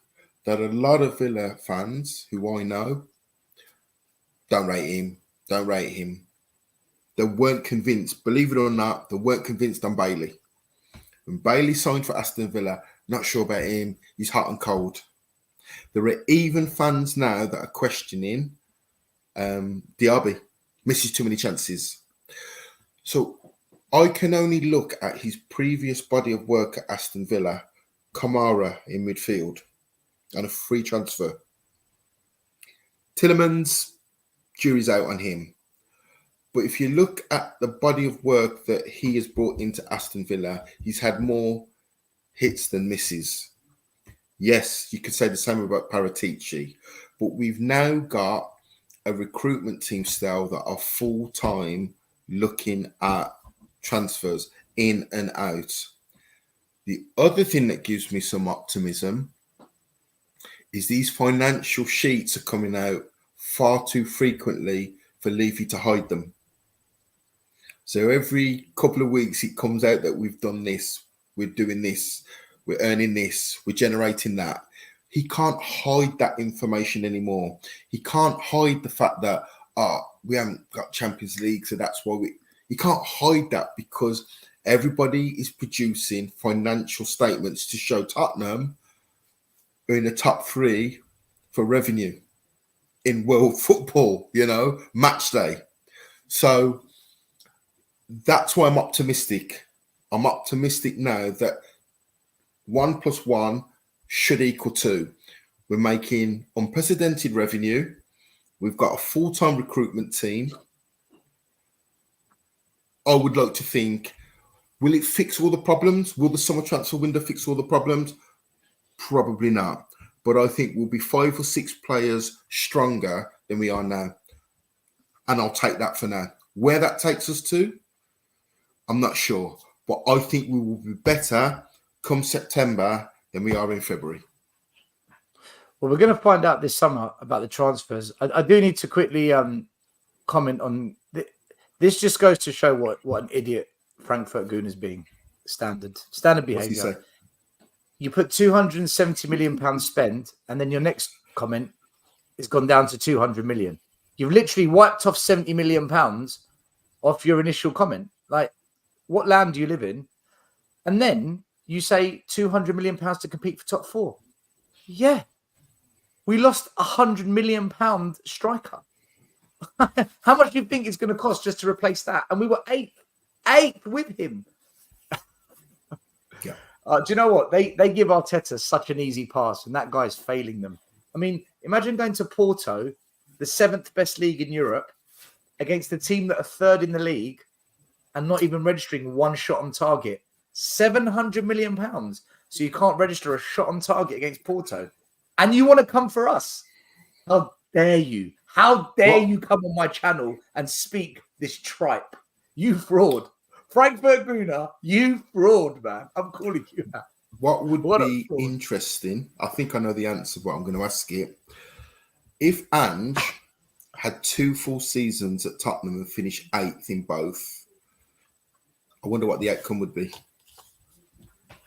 that a lot of Villa fans, who I know, don't rate him. They weren't convinced. Believe it or not, they weren't convinced on Bailey. When Bailey signed for Aston Villa, not sure about him. He's hot and cold. There are even fans now that are questioning Diaby. Misses too many chances. So I can only look at his previous body of work at Aston Villa, Kamara in midfield, and a free transfer. Tielemans, jury's out on him. But if you look at the body of work that he has brought into Aston Villa, he's had more hits than misses. Yes, you could say the same about Paratici. but we've now got a recruitment team still that are full time looking at transfers in and out. The other thing that gives me some optimism is these financial sheets are coming out far too frequently for Leafy to hide them. So every couple of weeks it comes out that we've done this, we're doing this, we're earning this, we're generating that. He can't hide that information anymore. He can't hide the fact that we haven't got Champions League, so that's why he can't hide that, because everybody is producing financial statements to show Tottenham are in the top 3 for revenue in world football, match day. So that's why I'm optimistic. I'm optimistic now that 1 + 1 should equal 2. We're making unprecedented revenue. We've got a full-time recruitment team. I would like to think, will it fix all the problems? Will the summer transfer window fix all the problems? Probably not. But I think we'll be 5 or 6 players stronger than we are now. And I'll take that for now. Where that takes us to, I'm not sure. But I think we will be better come September than we are in February. Well, we're going to find out this summer about the transfers. I do need to quickly comment on this. Just goes to show what an idiot Frankfurt Goon is being. Standard behaviour. What's he say? You put £270 million spend, and then your next comment has gone down to 200 million. You've literally wiped off £70 million off your initial comment. Like, what land do you live in? And then you say £200 million to compete for top 4. Yeah. We lost £100 million striker. How much do you think it's going to cost just to replace that? And we were eighth with him. Yeah. Do you know what? They give Arteta such an easy pass, and that guy's failing them. I mean, imagine going to Porto, the 7th best league in Europe, against a team that are 3rd in the league and not even registering 1 shot on target. £700 million. So you can't register a shot on target against Porto. And you want to come for us? How dare you? How dare you come on my channel and speak this tripe? You fraud. Frankfurt Gooner, you fraud, man. I'm calling you that. What would be interesting, I think I know the answer, but I'm going to ask it. If Ange had 2 full seasons at Tottenham and finished 8th in both, I wonder what the outcome would be.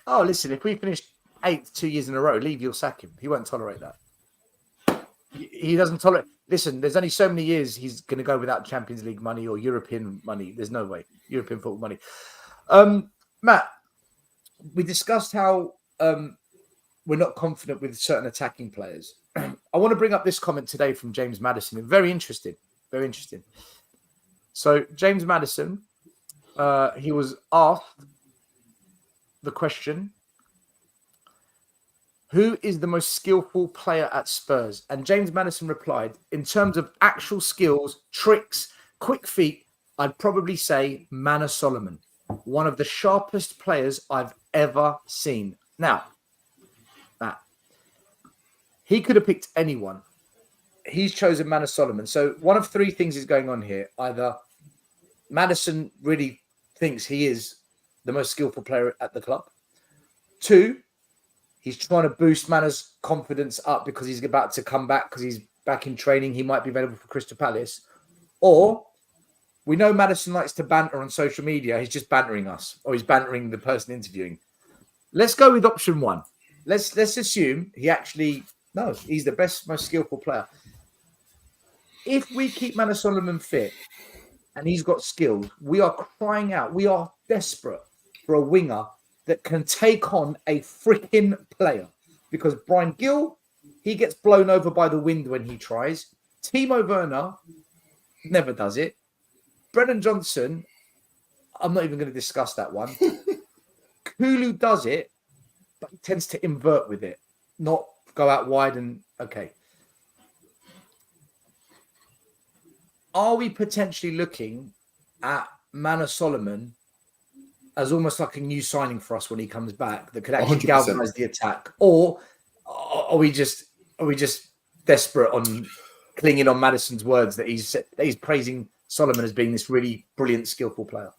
Oh, listen, if we finished 8th 2 years in a row, Levy will sack him. He won't tolerate that. He doesn't tolerate. Listen, there's only so many years he's going to go without Champions League money or European money. There's no way. European football money. Matt, we discussed how we're not confident with certain attacking players. I want to bring up this comment today from James Maddison. Very interesting. Very interesting. So James Maddison, he was asked the question, who is the most skillful player at Spurs? And James Maddison replied, in terms of actual skills, tricks, quick feet, I'd probably say Manor Solomon, one of the sharpest players I've ever seen. Now, Matt, he could have picked anyone. He's chosen Manor Solomon. So one of 3 things is going on here. Either Maddison really thinks he is the most skillful player at the club. 2, he's trying to boost Manor's confidence up because he's about to come back because he's back in training. He might be available for Crystal Palace. Or we know Maddison likes to banter on social media. He's just bantering us, or he's bantering the person interviewing. Let's go with option 1. Let's assume he's the best, most skillful player. If we keep Manor Solomon fit and he's got skills, we are crying out. We are desperate for a winger that can take on a freaking player, because Brian Gill, he gets blown over by the wind when he tries. Timo Werner never does it. Brennan Johnson, I'm not even going to discuss that one. Kulu does it, but he tends to invert with it, not go out wide and okay. Are we potentially looking at Manor Solomon as almost like a new signing for us when he comes back that could actually 100%. galvanize the attack? Or are we just desperate on clinging on Maddison's words that he's praising Solomon as being this really brilliant, skillful player.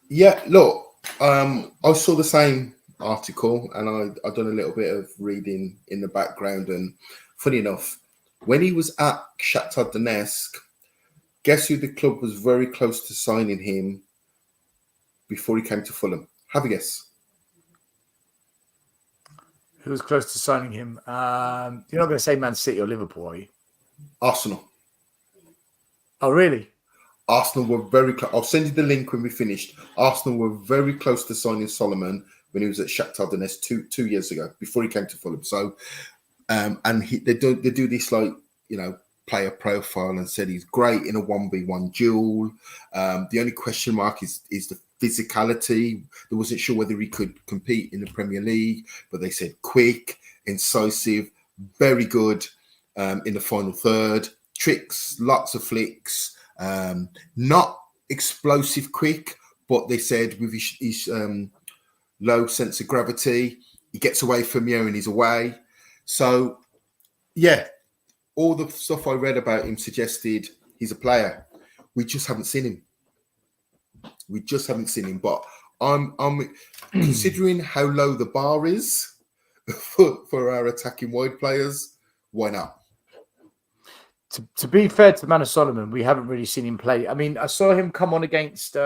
Yeah, look, I saw the same article and I've done a little bit of reading in the background. And funny enough, when he was at Shakhtar Donetsk, guess who the club was very close to signing him before he came to Fulham? Have a guess. Who was close to signing him? You're not going to say Man City or Liverpool, are you? Arsenal. Oh, really? Arsenal were very close. I'll send you the link when we finished. Arsenal were very close to signing Solomon when he was at Shakhtar Donetsk two years ago, before he came to Fulham. So, they do this, like, you know, player profile, and said he's great in a 1v1 duel. The only question mark is the physicality. They wasn't sure whether he could compete in the Premier League, but they said quick, incisive, very good in the final third. Tricks, lots of flicks, not explosive quick, but they said with his low sense of gravity, he gets away from you and he's away. So, yeah, all the stuff I read about him suggested he's a player. We just haven't seen him. But I'm considering how low the bar is for our attacking wide players. Why not? To be fair to Manor Solomon, we haven't really seen him play. I mean, I saw him come on against.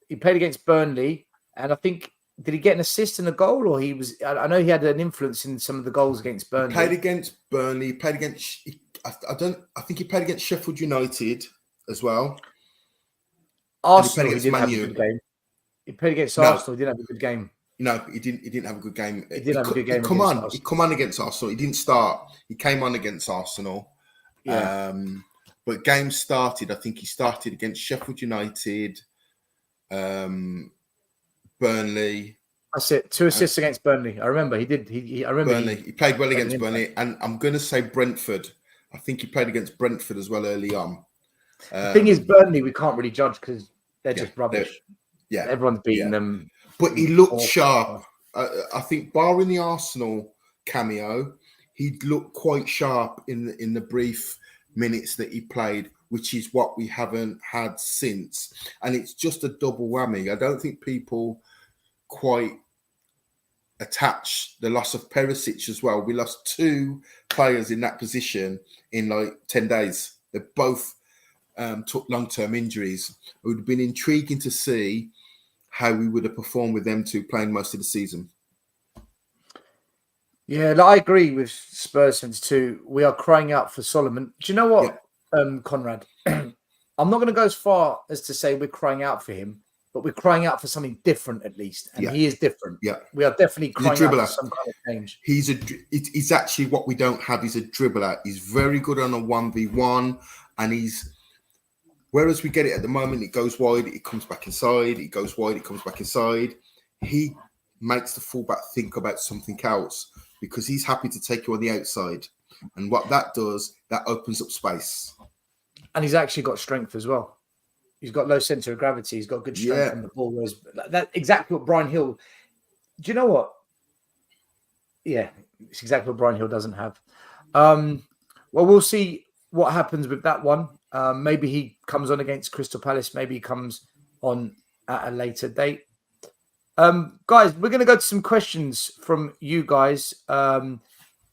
He played against Burnley, and I think, did he get an assist and a goal, or he was? I know he had an influence in some of the goals against Burnley. He played against Burnley. He played against. I think he played against Sheffield United as well. Arsenal, he didn't have a good game. He played against Arsenal. He didn't have a good game. No, he didn't have a good game. He did have a good game. He come on against Arsenal. He didn't start. He came on against Arsenal. Yeah. But games started. I think he started against Sheffield United, Burnley. That's it. 2 assists against Burnley. I remember he did. I remember Burnley. He played well against Burnley, and I'm going to say Brentford. I think he played against Brentford as well early on. The thing is, Burnley, we can't really judge because they're just rubbish. Everyone's beating them. But he looked sharp. I think, barring the Arsenal cameo, he looked quite sharp in the brief minutes that he played, which is what we haven't had since. And it's just a double whammy. I don't think people quite attach the loss of Perisic as well. We lost 2 players in that position in like 10 days. They both took long-term injuries. It would have been intriguing to see how we would have performed with them 2 playing most of the season. Yeah, I agree with Spurs fans too. We are crying out for Solomon. Do you know what, Conrad? I'm not going to go as far as to say we're crying out for him, but we're crying out for something different at least. And he is different. Yeah, we are definitely crying out for some kind of change. He's actually what we don't have. He's a dribbler. He's very good on a 1v1, and whereas we get it at the moment, it goes wide, it comes back inside, it goes wide, it comes back inside. He makes the fullback think about something else, because he's happy to take you on the outside. And what that does, that opens up space. And he's actually got strength as well. He's got low center of gravity. He's got good strength on the ball. Whereas that's exactly what Brian Hill... Do you know what? Yeah, it's exactly what Brian Hill doesn't have. Well, we'll see what happens with that one. Maybe he comes on against Crystal Palace. Maybe he comes on at a later date. Guys, we're going to go to some questions from you guys.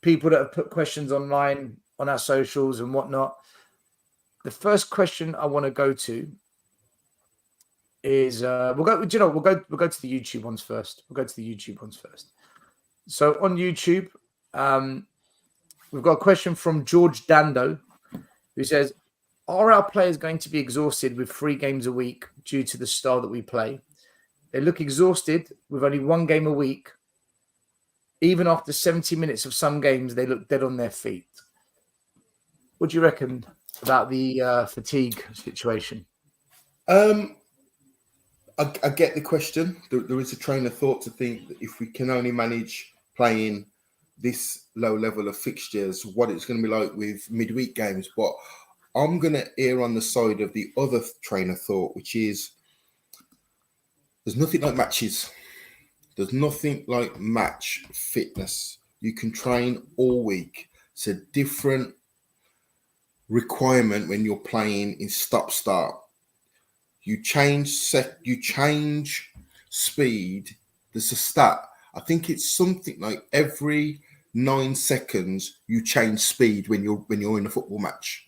People that have put questions online on our socials and whatnot. The first question I want to go to is we'll go to the YouTube ones first. So on YouTube, we've got a question from George Dando, who says, are our players going to be exhausted with 3 games a week due to the style that we play? They look exhausted with only 1 game a week. Even after 70 minutes of some games, they look dead on their feet. What do you reckon about the fatigue situation? I get the question. There is a train of thought to think that if we can only manage playing this low level of fixtures, what it's going to be like with midweek games. But I'm going to err on the side of the other train of thought, which is there's nothing like matches. There's nothing like match fitness. You can train all week. It's a different requirement when you're playing in stop-start. You change speed. There's a stat. I think it's something like every 9 seconds you change speed when you're in a football match,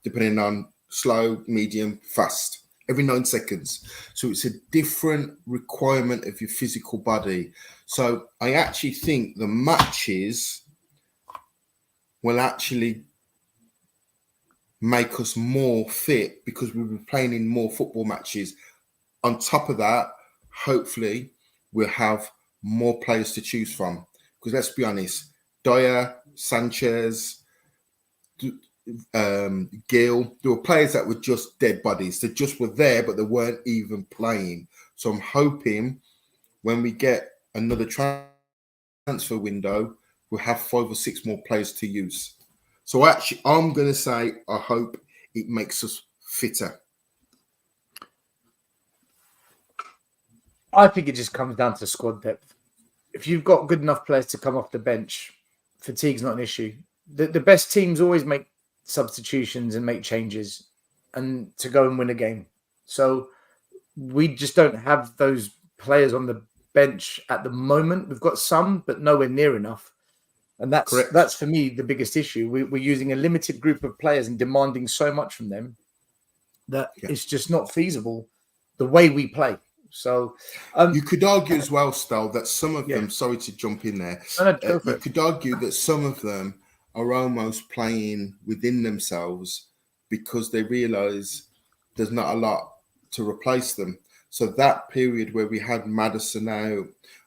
depending on slow, medium, fast. Every 9 seconds. So it's a different requirement of your physical body. So I actually think the matches will actually make us more fit because we'll be playing in more football matches. On top of that, hopefully we'll have more players to choose from. Because let's be honest, Dyer, Sanchez, Gill, there were players that were just dead bodies. They just were there, but they weren't even playing. So I'm hoping when we get another transfer window, we'll have 5 or 6 more players to use. So actually, I'm going to say I hope it makes us fitter. I think it just comes down to squad depth. If you've got good enough players to come off the bench, fatigue's not an issue. The best teams always make substitutions and make changes and to go and win a game. So we just don't have those players on the bench at the moment. We've got some, but nowhere near enough. And that's for me the biggest issue. We're using a limited group of players and demanding so much from them that it's just not feasible the way we play. So you could argue as well, Stel, that some of them, sorry to jump in there, you could argue that some of them are almost playing within themselves because they realise there's not a lot to replace them. So that period where we had Maddison out,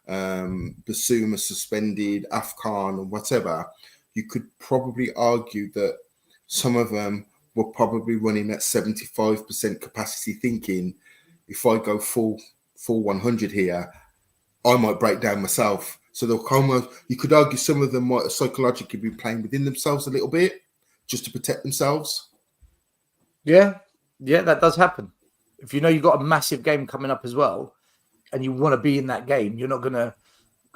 Basuma suspended, Afghan, or whatever, you could probably argue that some of them were probably running at 75% capacity, thinking, if I go full 100 here, I might break down myself. So they'll come. You could argue some of them might psychologically be playing within themselves a little bit, just to protect themselves. Yeah, that does happen. If you know you've got a massive game coming up as well, and you want to be in that game, you're not going to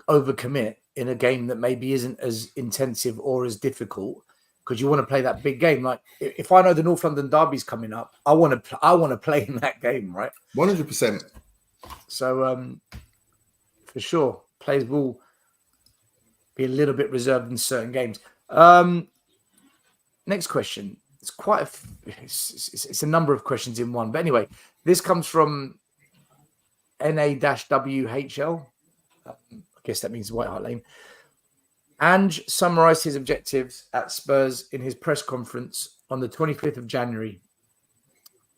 overcommit in a game that maybe isn't as intensive or as difficult because you want to play that big game. Like if I know the North London derby's coming up, I want to play in that game, right? 100%. So for sure, players will be a little bit reserved in certain games. Next question. It's a number of questions in one. But anyway, this comes from NA-WHL. I guess that means White Hart Lane. Ange summarised his objectives at Spurs in his press conference on the 25th of January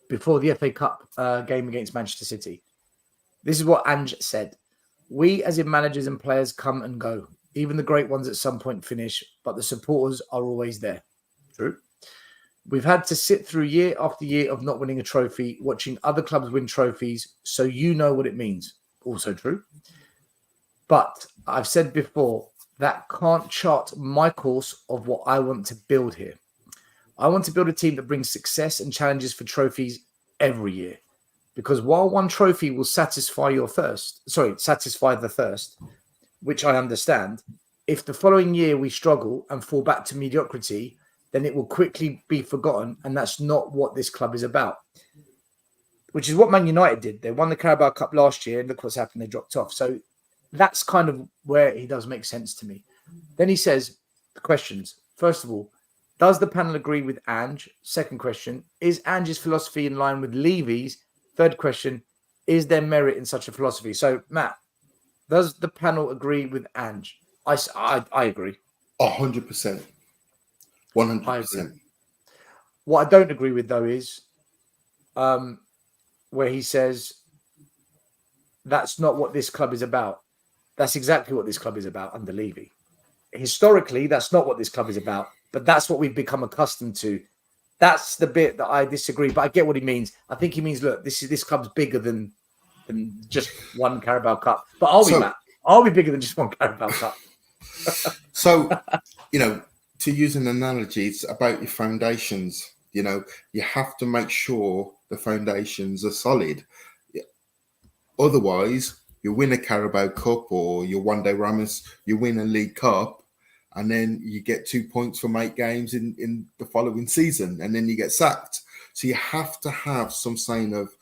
before the FA Cup game against Manchester City. This is what Ange said. We, as in managers and players, come and go. Even the great ones at some point finish, but the supporters are always there. True. We've had to sit through year after year of not winning a trophy, watching other clubs win trophies, so you know what it means. Also true. But I've said before, that can't chart my course of what I want to build here. I want to build a team that brings success and challenges for trophies every year. Because while one trophy will satisfy the thirst, which I understand, if the following year we struggle and fall back to mediocrity, then it will quickly be forgotten, and that's not what this club is about. Which is what Man United did. They won the Carabao Cup last year, and look what's happened, they dropped off. So that's kind of where he does make sense to me. Then he says, the questions. First of all, does the panel agree with Ange? Second question, is Ange's philosophy in line with Levy's? Third question, is there merit in such a philosophy? So, Matt, does the panel agree with Ange? I agree. 100%. 100%. I agree. What I don't agree with, though, is where he says that's not what this club is about. That's exactly what this club is about under Levy. Historically, that's not what this club is about, but that's what we've become accustomed to. That's the bit that I disagree, but I get what he means. I think he means, look, this club's bigger than just one Carabao Cup. But Matt? Are we bigger than just one Carabao Cup? So, to use an analogy, it's about your foundations. You have to make sure the foundations are solid. Otherwise, you win a Carabao Cup or your one-day Ramos, you win a League Cup, and then you get 2 points from 8 games in the following season, and then you get sacked. So you have to have some sign of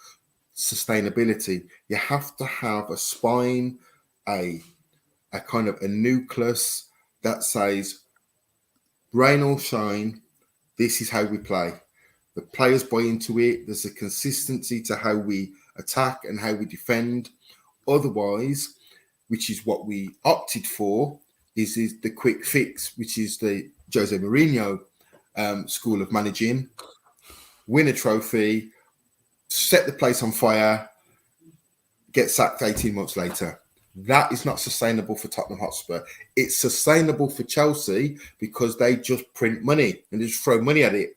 sustainability. You have to have a spine, a kind of a nucleus that says, rain or shine, this is how we play. The players buy into it. There's a consistency to how we attack and how we defend. Otherwise, which is what we opted for, is the quick fix, which is the Jose Mourinho school of managing. Win a trophy, set the place on fire, get sacked 18 months later. That is not sustainable for Tottenham Hotspur. It's sustainable for Chelsea because they just print money and just throw money at it.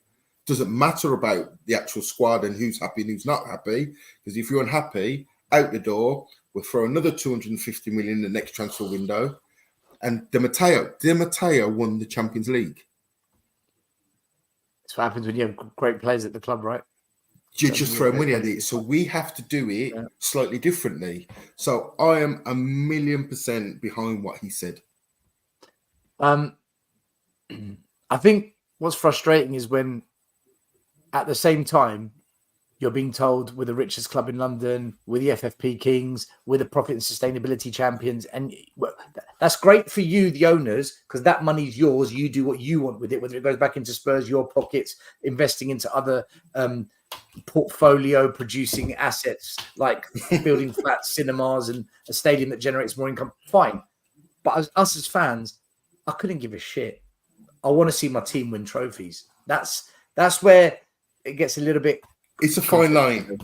Doesn't matter about the actual squad and who's happy and who's not happy, because if you're unhappy, out the door, we'll throw another 250 million in the next transfer window. And Di Matteo won the Champions League. That's what happens when you have great players at the club, right? You just throw money at it. So we have to do it slightly differently. So I am 1,000,000% behind what he said. I think what's frustrating is when at the same time you're being told we're the richest club in London, we're the FFP Kings, we're the profit and sustainability champions. And that's great for you, the owners, because that money's yours. You do what you want with it, whether it goes back into Spurs, your pockets, investing into other portfolio producing assets like building flats, cinemas, and a stadium that generates more income. Fine. But us as fans, I couldn't give a shit. I want to see my team win trophies. That's where it gets a little bit. It's a fine line,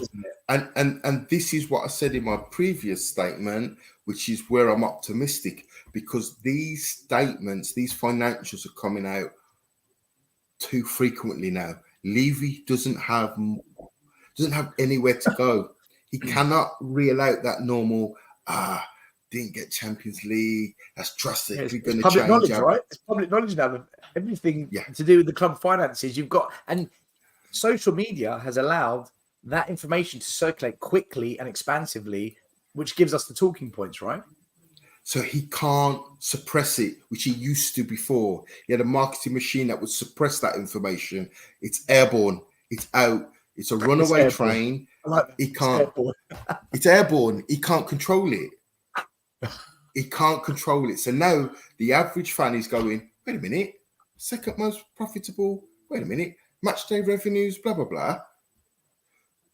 and this is what I said in my previous statement, which is where I'm optimistic, because these statements, these financials are coming out too frequently now. Levy doesn't have anywhere to go. He cannot reel out that normal didn't get Champions League. That's drastically going to public change. Knowledge, right? It's public knowledge now. Everything to do with the club finances you've got, and social media has allowed that information to circulate quickly and expansively, which gives us the talking points, right? So he can't suppress it, which he used to before. He had a marketing machine that would suppress that information. It's airborne. It's out. It's a runaway train. He can't. It's airborne. He can't control it. He can't control it. So now the average fan is going, wait a minute, second most profitable. Wait a minute, match day revenues, blah, blah, blah.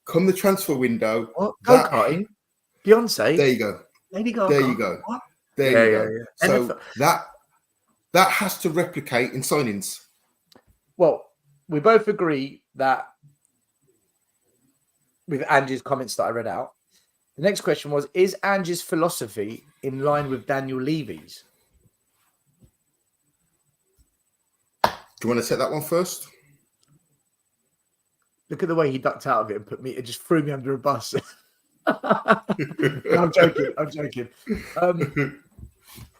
Come the transfer window. What? Go-karting? Beyonce? There you go. Lady Gaga. There you go. What? There you go. So that has to replicate in signings. Well, we both agree that with Angie's comments that I read out. The next question was, is Angie's philosophy in line with Daniel Levy's? Do you want to take that one first? Look at the way he ducked out of it and it just threw me under a bus. I'm joking.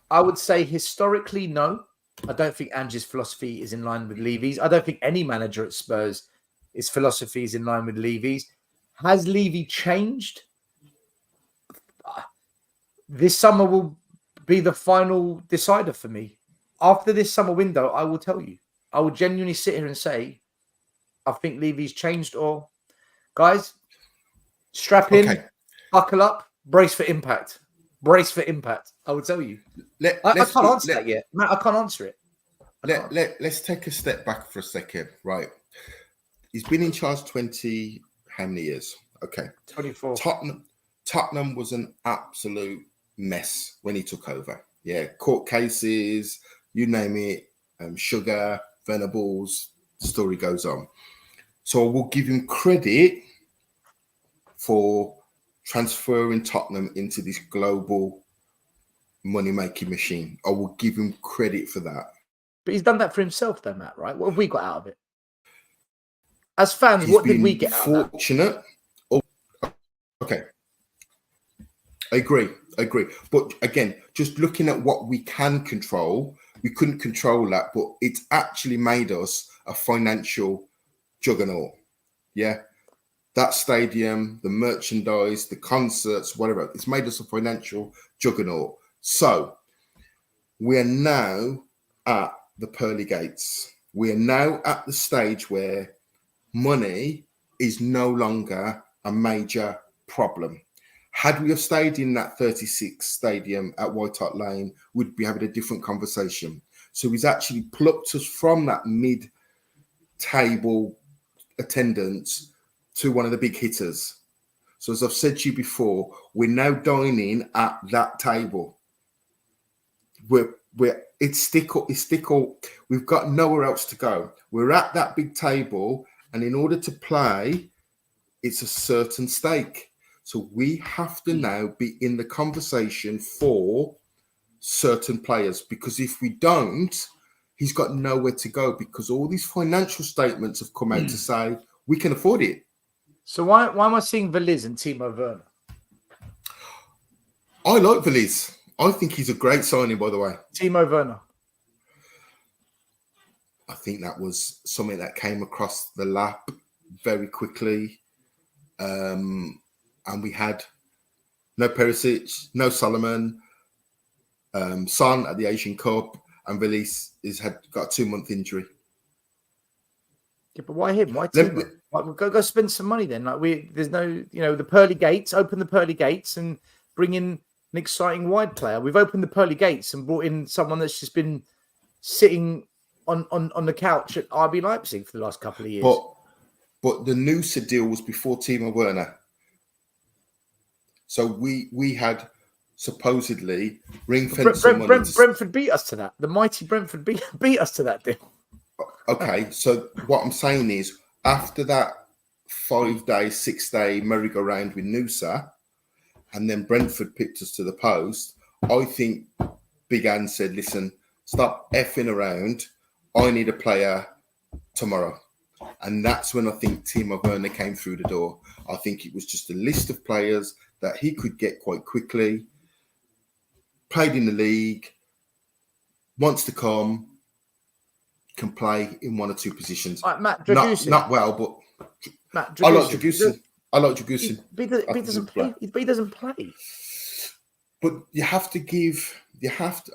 I would say historically, no. I don't think Angie's philosophy is in line with Levy's. I don't think any manager at Spurs, his philosophy is in line with Levy's. Has Levy changed? This summer will be the final decider for me. After this summer window, I will tell you. I will genuinely sit here and say, I think Levy's changed. Or, guys, strap in, buckle up, brace for impact. Brace for impact. I will tell you. I can't answer that yet. Matt, I can't answer it. Let's take a step back for a second. Right. He's been in charge 20, how many years? Okay. 24. Tottenham was an absolute mess when he took over. Yeah. Court cases, you name it, Sugar, Venables, the story goes on. So we'll give him credit for transferring Tottenham into this global money-making machine. I will give him credit for that. But he's done that for himself, though, Matt, right? What have we got out of it? As fans, what did we get out of that? Fortunate. Okay. I agree. But again, just looking at what we can control, we couldn't control that, but it's actually made us a financial juggernaut. Yeah. That stadium, the merchandise, the concerts, whatever, it's made us a financial juggernaut. So we are now at the pearly gates. We are now at the stage where money is no longer a major problem. Had we have stayed in that 36 stadium at White Hart Lane, we'd be having a different conversation. So he's actually plucked us from that mid-table attendance to one of the big hitters. So as I've said to you before, we're now dining at that table. It's stickle. We've got nowhere else to go. We're at that big table, and in order to play, it's a certain stake. So we have to now be in the conversation for certain players, because if we don't, he's got nowhere to go, because all these financial statements have come out to say we can afford it. So why am I seeing Veliz and Timo Werner? I like Veliz. I think he's a great signing, by the way. Timo Werner. I think that was something that came across the lap very quickly. And we had no Perisic, no Solomon, Son at the Asian Cup, and Veliz had got a 2-month injury. Yeah, but why him? Why Timo? Go spend some money then. There's no, the pearly gates. Open the pearly gates and bring in an exciting wide player. We've opened the pearly gates and brought in someone that's just been sitting on the couch at RB Leipzig for the last couple of years. But the Noosa deal was before Timo Werner. So we had supposedly ring-fenced Brentford beat us to that. The mighty Brentford beat us to that deal. Okay, so what I'm saying is, after that 5-day, 6-day merry-go-round with Noosa, and then Brentford picked us to the post, I think Big Ann said, listen, stop effing around. I need a player tomorrow. And that's when I think Timo Werner came through the door. I think it was just a list of players that he could get quite quickly, played in the league, wants to come, can play in one or two positions. Right, Matt Dragusin. Not well, but Matt I like Dragusin. He doesn't play. But you have to.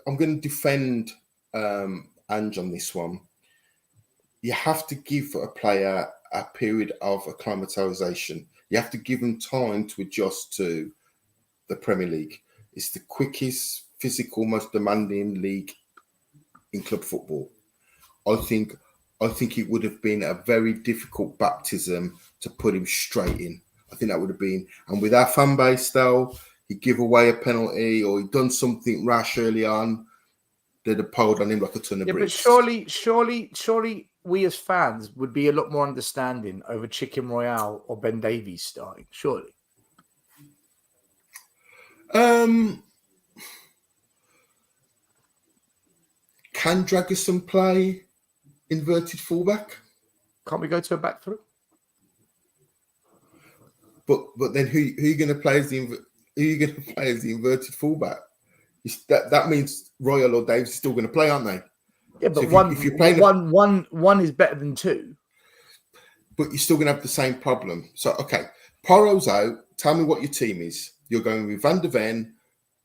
I'm going to defend Ange on this one. You have to give a player a period of acclimatization. You have to give them time to adjust to the Premier League. It's the quickest, physical, most demanding league in club football. I think it would have been a very difficult baptism to put him straight in. I think that would have been, and with our fan base, though, he'd give away a penalty or he'd done something rash early on, they'd have piled on him like a ton of bricks. But surely we as fans would be a lot more understanding over Chicken Royale or Ben Davies starting, surely. Can Dragusin play inverted fullback? Can't we go to a back three? But then who are you going to play as the inverted fullback? That means Royal or Davis is still going to play, aren't they? Yeah, but so if you're playing one is better than two. But you're still going to have the same problem. So okay, Porro's out. Tell me what your team is. You're going with Van der Ven,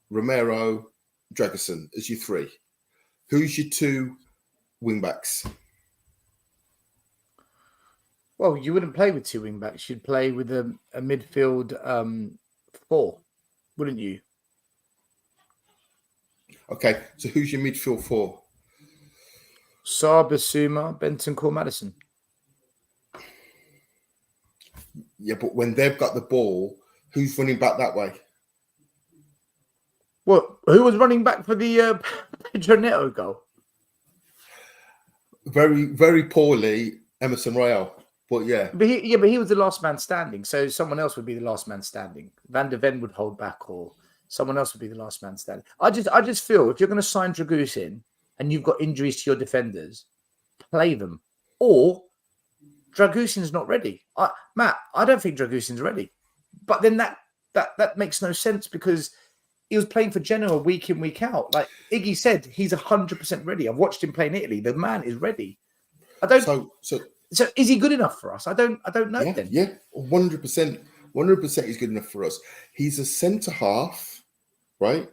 Romero, Dragusin as your three. Who's your two wing backs? Well, you wouldn't play with two wing backs. You'd play with a midfield four, wouldn't you? Okay, so who's your midfield four? Saar, Basuma, Bentancur, Madison. Yeah, but when they've got the ball, who's running back that way? Well, who was running back for the Pedro Neto goal? Very, very poorly, Emerson Royale. But yeah. But he was the last man standing. So someone else would be the last man standing. Van der Ven would hold back, or someone else would be the last man standing. I just feel if you're going to sign Dragusin and you've got injuries to your defenders, play them. Or Dragusin's not ready. Matt, I don't think Dragusin's ready. But then that makes no sense because he was playing for Genoa week in, week out. Like Iggy said, he's 100% ready. I've watched him play in Italy. The man is ready. So is he good enough for us? I don't know. Yeah, then. Yeah, 100%. 100% he's good enough for us. He's a centre half, right?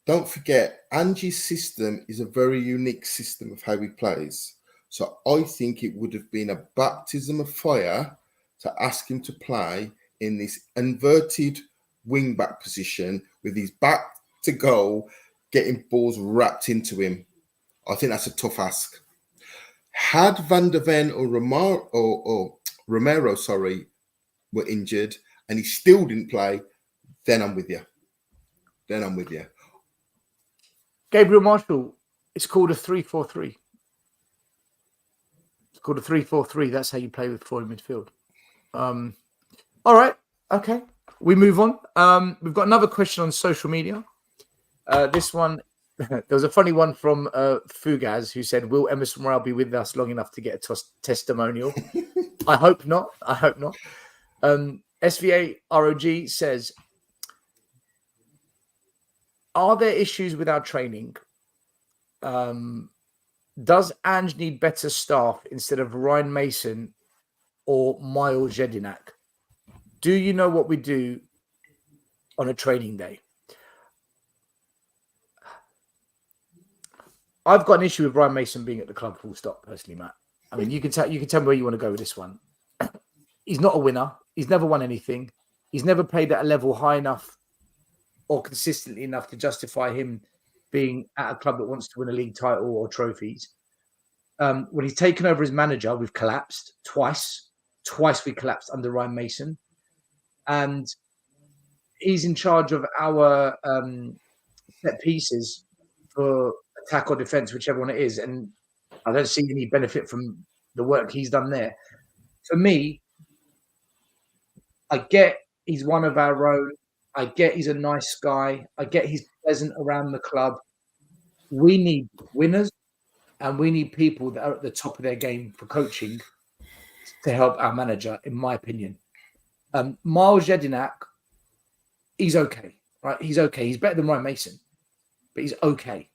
don't forget, Angie's system is a very unique system of how he plays. So I think it would have been a baptism of fire to ask him to play in this inverted wing-back position with his back to goal, getting balls wrapped into him. I think that's a tough ask. Had Van der Ven or Romero, were injured and he still didn't play, then I'm with you. Gabriel Marshall, it's called a 3-4-3. It's called a 3-4-3. That's how you play with four in midfield. All right. Okay. We move on. We've got another question on social media. This one, there was a funny one from Fugaz who said, will Emerson Royal be with us long enough to get a testimonial? I hope not. SVA ROG says, are there issues with our training? Does Ange need better staff instead of Ryan Mason or Miles Jedinak? Do you know what we do on a training day? I've got an issue with Ryan Mason being at the club, full stop, personally, Matt. I mean, you can tell me where you want to go with this one. He's not a winner. He's never won anything. He's never played at a level high enough or consistently enough to justify him being at a club that wants to win a league title or trophies. When he's taken over as manager, we've collapsed twice. Twice we collapsed under Ryan Mason. And he's in charge of our set pieces for attack or defense, whichever one it is. And I don't see any benefit from the work he's done there. For me, I get he's one of our own. I get he's a nice guy. I get he's pleasant around the club. We need winners and we need people that are at the top of their game for coaching to help our manager, in my opinion. Miles Jedinak, he's okay, right? He's okay. He's better than Ryan Mason, but he's okay.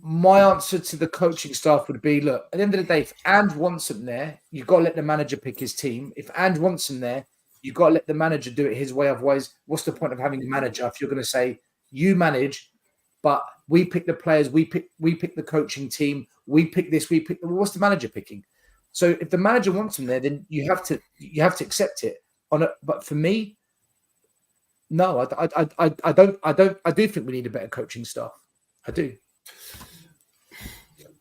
My answer to the coaching staff would be, look, at the end of the day, if Ange wants him there, you've got to let the manager pick his team. If Ange wants him there, you've got to let the manager do it his way. Otherwise, what's the point of having a manager if you're going to say, you manage, but we pick the players, we pick the coaching team, we pick this, we pick. What's the manager picking? So if the manager wants him there, then you have to accept it. But for me, no, I don't. I do think we need a better coaching staff. I do.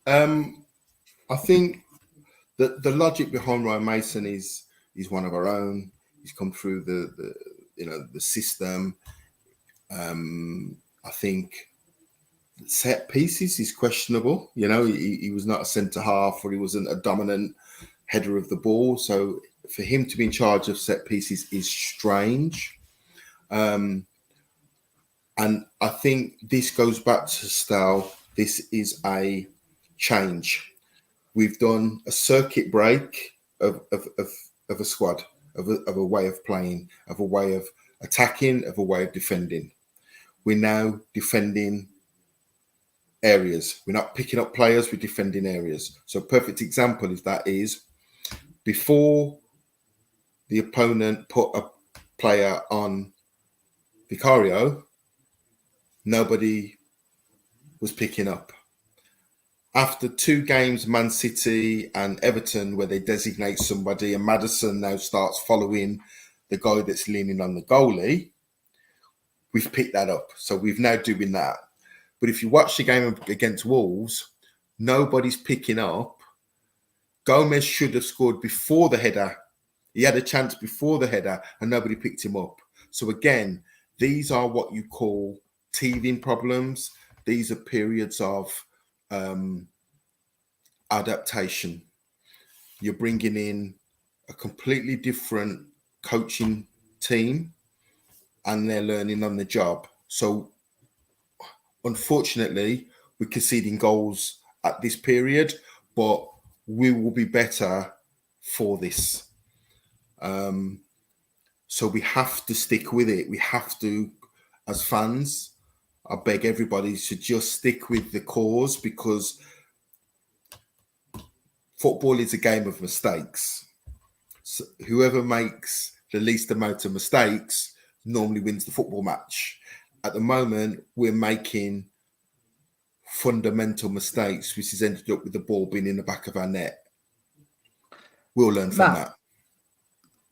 I think that the logic behind Ryan Mason is he's one of our own. He's come through the system. I think set pieces is questionable. He was not a centre half, or he wasn't a dominant header of the ball. So for him to be in charge of set pieces is strange. And I think this goes back to STEL. This is a change. We've done a circuit break of a squad, of a way of playing, of a way of attacking, of a way of defending. We're now defending areas. We're not picking up players, we're defending areas. So a perfect example of that is before the opponent put a player on Vicario, nobody was picking up. After 2 games, Man City and Everton, where they designate somebody, and Maddison now starts following the guy that's leaning on the goalie, we've picked that up. So we're now doing that. But if you watch the game against Wolves, nobody's picking up. Gomez should have scored before the header. He had a chance before the header and nobody picked him up. So again, these are what you call teething problems. These are periods of adaptation. You're bringing in a completely different coaching team and they're learning on the job. So unfortunately, we're conceding goals at this period, but we will be better for this. So we have to stick with it. We have to, as fans, I beg everybody to just stick with the cause, because football is a game of mistakes. So whoever makes the least amount of mistakes normally wins the football match. at the moment we're making fundamental mistakes, which has ended up with the ball being in the back of our net. We'll learn from Matt, that.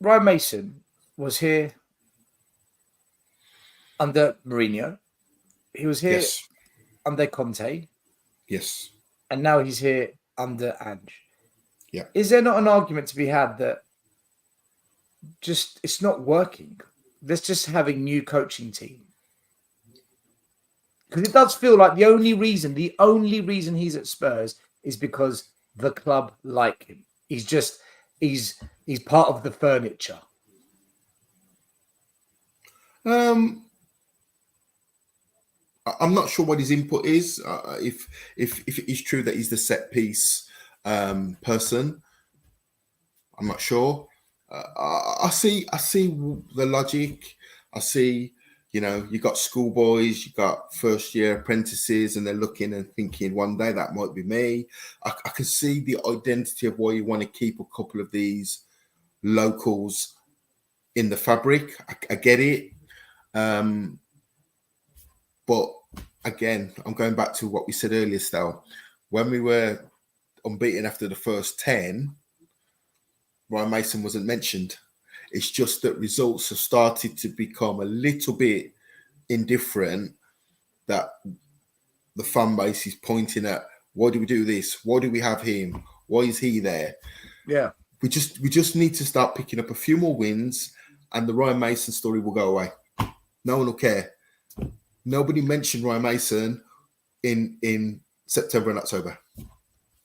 Ryan Mason was here under Mourinho. He was here Yes. under Conte, Yes. and now he's here under Ange. Yeah. Is there not an argument to be had that just it's not working? Let's just have a new coaching team. Because it does feel like the only reason he's at Spurs is because the club like him. He's part of the furniture. I'm not sure what his input is. If it is true that he's the set piece person, I'm not sure. I see the logic. I see, you got schoolboys, you got first year apprentices, and they're looking and thinking one day that might be me. I can see the identity of why you want to keep a couple of these locals in the fabric. I get it. But again, I'm going back to what we said earlier, Stel. When we were unbeaten after the first 10, Ryan Mason wasn't mentioned. It's just that results have started to become a little bit indifferent, that the fan base is pointing at, why do we do this? Why do we have him? Why is he there? Yeah. We just need to start picking up a few more wins, and the Ryan Mason story will go away. No one will care. Nobody mentioned Ryan Mason in September and October.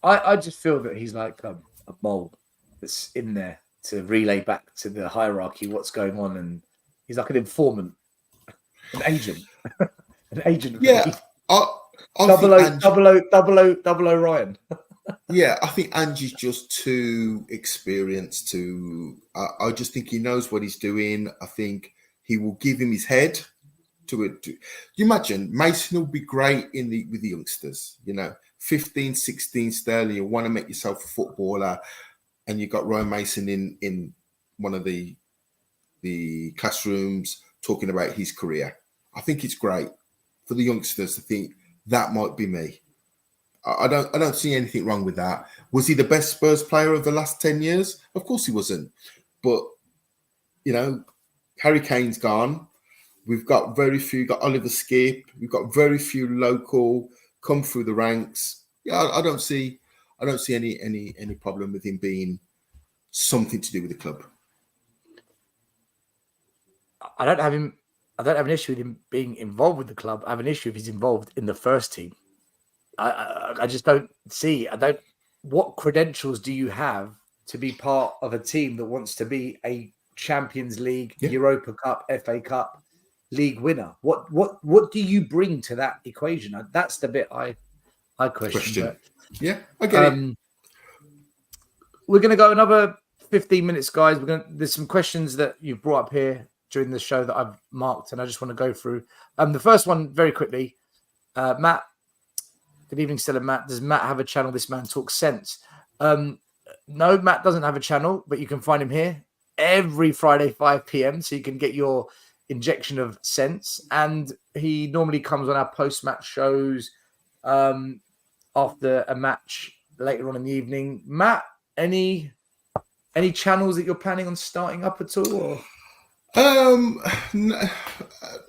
I just feel that he's like a mole that's in there to relay back to the hierarchy what's going on, and he's like an informant, an agent, an agent. Yeah, double O Ryan. Yeah, I think Angie's just too experienced to. I just think he knows what he's doing. I think he will give him his head to it. You imagine Mason will be great with the youngsters. 15, 16 sterling. You want to make yourself a footballer, and you got Ryan Mason in one of the classrooms talking about his career. I think it's great for the youngsters to think that might be me. I don't see anything wrong with that. Was he the best Spurs player of the last 10 years? Of course he wasn't. But, Harry Kane's gone. We've got very few, got Oliver Skip. We've got very few local come through the ranks. Yeah, I don't see any problem with him being something to do with the club. I don't have an issue with him being involved with the club. I have an issue if he's involved in the first team. I just don't see. What credentials do you have to be part of a team that wants to be a Champions League, Europa Cup, FA Cup league winner? What do you bring to that equation? That's the bit I question. But, yeah, I get it. We're going to go another 15 minutes, guys. There's some questions that you've brought up here during the show that I've marked, and I just want to go through. The first one very quickly, Matt. Good evening, Stella. Matt. Does Matt have a channel? This man talks sense. No, Matt doesn't have a channel, but you can find him here every Friday, 5 p.m. So you can get your injection of sense. And he normally comes on our post-match shows after a match later on in the evening. Matt, any channels that you're planning on starting up at all? Or?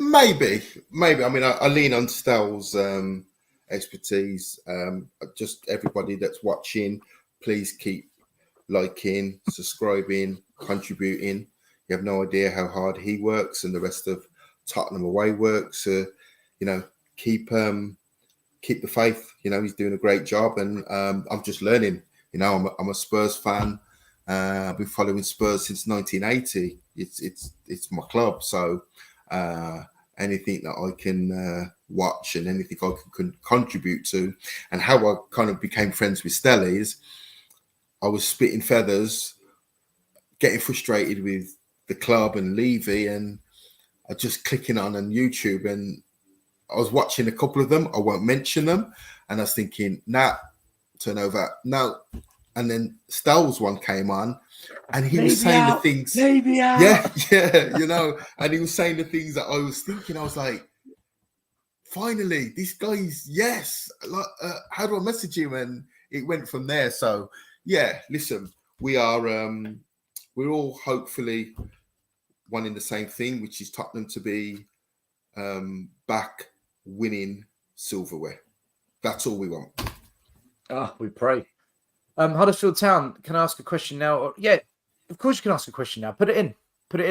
Maybe. I mean, I lean on Stell's expertise. Just everybody that's watching, please keep liking, subscribing, contributing. You have no idea how hard he works and the rest of Tottenham Away works. Keep the faith. He's doing a great job, and I'm just learning. I'm a Spurs fan. I've been following Spurs since 1980. It's my club, so anything that I can watch and anything I can contribute to, and how I kind of became friends with Stella is I was spitting feathers, getting frustrated with the club and Levy, and I just clicking on YouTube, and I was watching a couple of them. I won't mention them, and I was thinking, turn over, no. And then Stell's one came on, and he was saying the things. Maybe out. Yeah, and he was saying the things that I was thinking. I was like, finally, this guy's yes. Like, how do I message him? And it went from there. So yeah, listen, we're all hopefully wanting the same thing, which is Tottenham to be back winning silverware. That's all we want. We pray. Huddersfield Town, can I ask a question now? Yeah, of course you can ask a question now. Put it in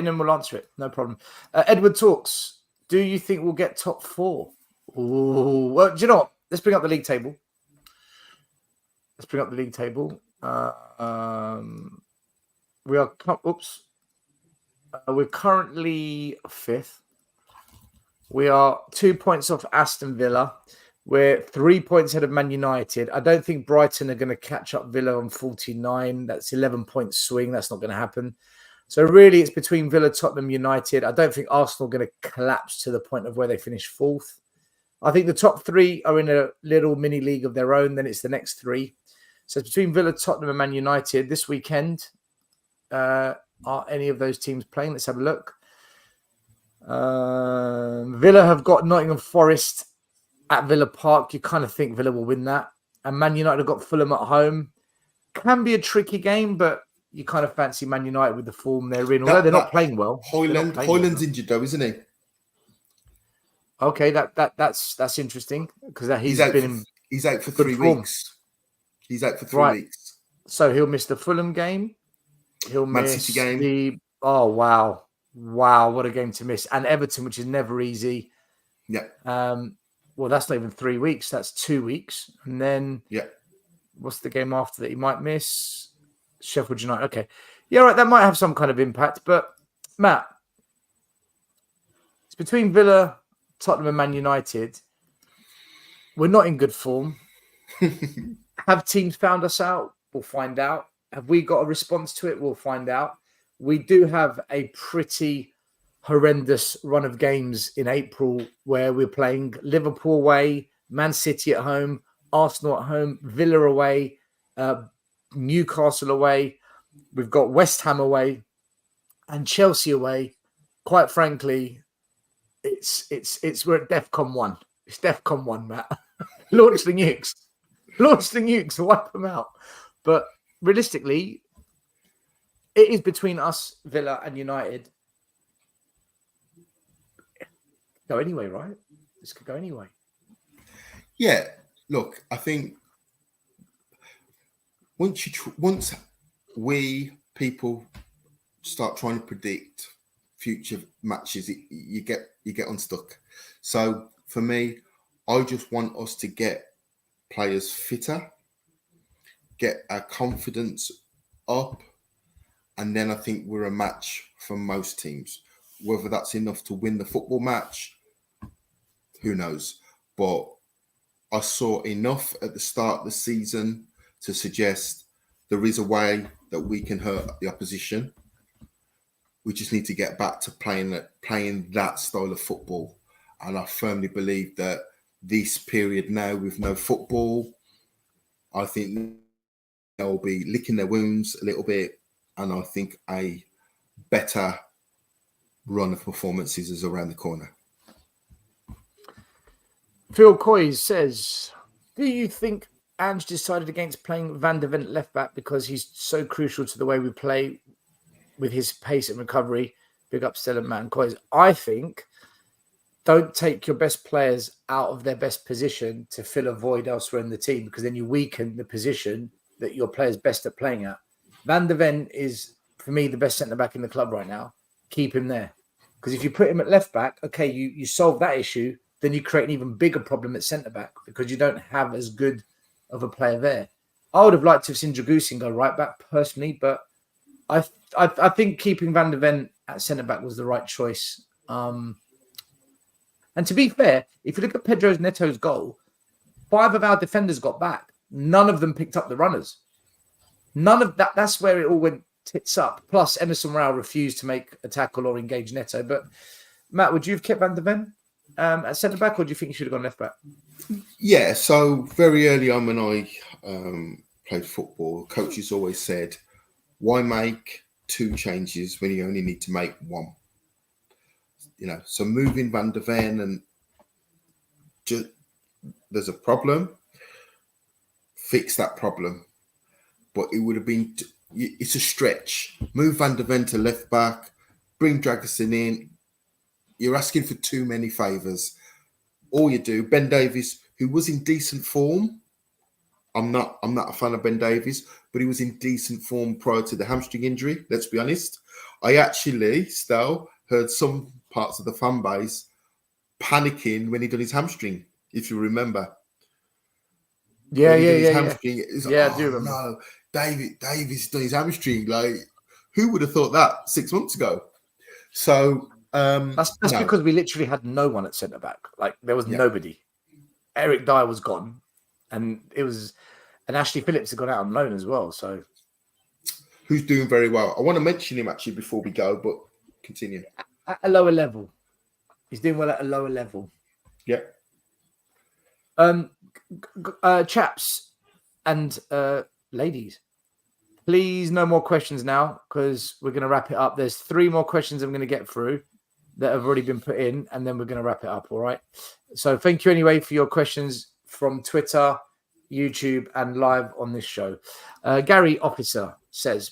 and we'll answer it. No problem. Edward Talks, do you think we'll get top 4? Ooh, well, do you know what? Let's bring up the league table. We're currently 5th. We are 2 points off Aston Villa. We're 3 points ahead of Man United. I don't think Brighton are going to catch up Villa on 49. That's 11-point swing. That's not going to happen. So really, it's between Villa, Tottenham, United. I don't think Arsenal are going to collapse to the point of where they finish 4th. I think the top 3 are in a little mini league of their own. Then it's the next 3. So it's between Villa, Tottenham, and Man United this weekend. Are any of those teams playing? Let's have a look. Villa have got Nottingham Forest at Villa Park. You kind of think Villa will win that. And Man United have got Fulham at home. Can be a tricky game, but you kind of fancy Man United with the form they're in. Although they're not playing well. Hoyland's injured though, isn't he? Okay, that's interesting because he's out for 3 weeks. He's out for 3 weeks. So he'll miss the Fulham game. He'll Man miss City game. Oh wow, what a game to miss! And Everton, which is never easy. Yeah. Well, that's not even 3 weeks. That's 2 weeks, and then what's the game after that he might miss? Sheffield United. Okay, yeah, right. That might have some kind of impact. But Matt, it's between Villa, Tottenham, and Man United. We're not in good form. Have teams found us out? We'll find out. Have we got a response to it? We'll find out. We do have a pretty horrendous run of games in April where we're playing Liverpool away, Man City at home, Arsenal at home, Villa away, Newcastle away. We've got West Ham away and Chelsea away. Quite frankly, it's we're at DEFCON 1. It's DEFCON 1, Matt. Launch the nukes. Wipe them out. But realistically, it is between us, Villa, and United. Go anyway, right? This could go anyway. Yeah. Look, I think once we people start trying to predict future matches, you get unstuck. So for me, I just want us to get players fitter, get our confidence up, and then I think we're a match for most teams. Whether that's enough to win the football match, who knows? But I saw enough at the start of the season to suggest there is a way that we can hurt the opposition. We just need to get back to playing that style of football. And I firmly believe that this period now with no football, I think they'll be licking their wounds a little bit. And I think a better run of performances is around the corner. Phil Coy says, do you think Ange decided against playing Van der Ven left back because he's so crucial to the way we play with his pace and recovery? Big up Stella Man Coy. I think don't take your best players out of their best position to fill a void elsewhere in the team, because then you weaken the position that your player's best at playing at. Van der Ven is, for me, the best centre-back in the club right now. Keep him there. Because if you put him at left-back, okay, you solve that issue, then you create an even bigger problem at centre-back because you don't have as good of a player there. I would have liked to have seen Dragusin go right-back personally, but I think keeping Van der Ven at centre-back was the right choice. And to be fair, if you look at Pedro Neto's goal, 5 of our defenders got back. None of them picked up the runners. None of that. That's where it all went tits up. Plus, Emerson Royal refused to make a tackle or engage Neto. But, Matt, would you have kept Van der Ven at centre-back, or do you think you should have gone left-back? Yeah, so very early on when I played football, coaches always said, why make 2 changes when you only need to make 1? You know, so moving Van der Ven and just there's a problem, fix that problem. But it would have been, it's a stretch. Move Van der Ven to left back, bring Dragerson in. You're asking for too many favours. All you do, Ben Davies, who was in decent form. I'm not a fan of Ben Davies, but he was in decent form prior to the hamstring injury. Let's be honest. I actually still heard some parts of the fan base panicking when he done his hamstring, if you remember. Yeah. I do remember. No, Davies done his hamstring. Like, who would have thought that 6 months ago? So that's because we literally had no one at centre back. Like, there was nobody. Eric Dyer was gone, and Ashley Phillips had gone out on loan as well. So, who's doing very well? I want to mention him actually before we go, but continue. At a lower level, he's doing well at a lower level. Yeah. Chaps and ladies, please no more questions now, because we're going to wrap it up. There's 3 more questions I'm going to get through that have already been put in, and then we're going to wrap it up. All right. So thank you anyway for your questions from Twitter, YouTube, and live on this show. Gary Officer says,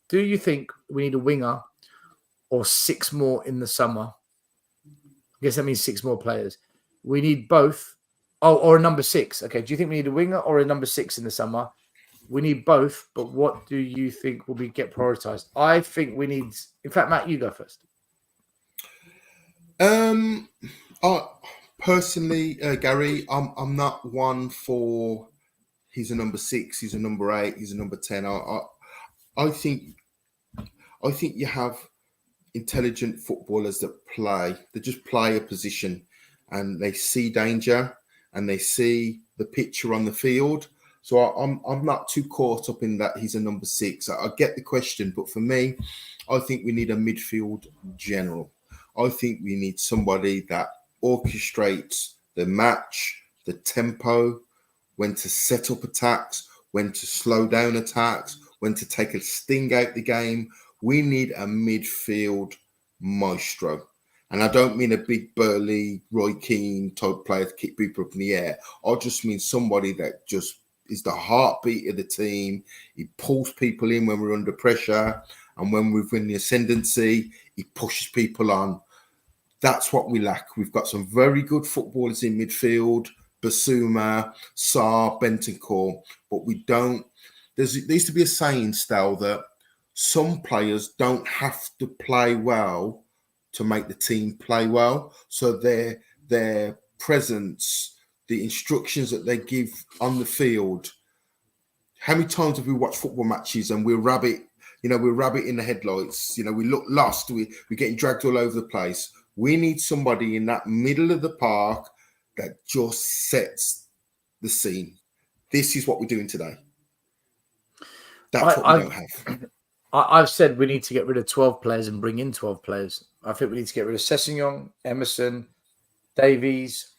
do you think we need a winger or 6 more in the summer? I guess that means 6 more players. We need both. Oh, or a number 6. Okay. Do you think we need a winger or a number 6 in the summer? We need both, but what do you think will get prioritized? I think we need. In fact, Matt, you go first. Personally, Gary, I'm not one for. He's a number 6. He's a number 8. He's a number 10. I think you have intelligent footballers that play. They just play a position, and they see danger, and they see the picture on the field. So I'm not too caught up in that he's a number 6. I get the question, but for me, I think we need a midfield general. I think we need somebody that orchestrates the match, the tempo, when to set up attacks, when to slow down attacks, when to take a sting out the game. We need a midfield maestro. And I don't mean a big burly Roy Keane type player to kick people up in the air. I just mean somebody that just is the heartbeat of the team. He pulls people in when we're under pressure, and when we've in the ascendancy, he pushes people on. That's what we lack. We've got some very good footballers in midfield, Basuma, Sarr, Bentancur, but we don't. There used to be a saying, Stel, that some players don't have to play well to make the team play well. So their presence, the instructions that they give on the field. How many times have we watched football matches and we're rabbit in the headlights? We look lost. We're getting dragged all over the place. We need somebody in that middle of the park that just sets the scene. This is what we're doing today. That's what we don't have. I've said we need to get rid of 12 players and bring in 12 players. I think we need to get rid of Sessegnon, Emerson, Davies,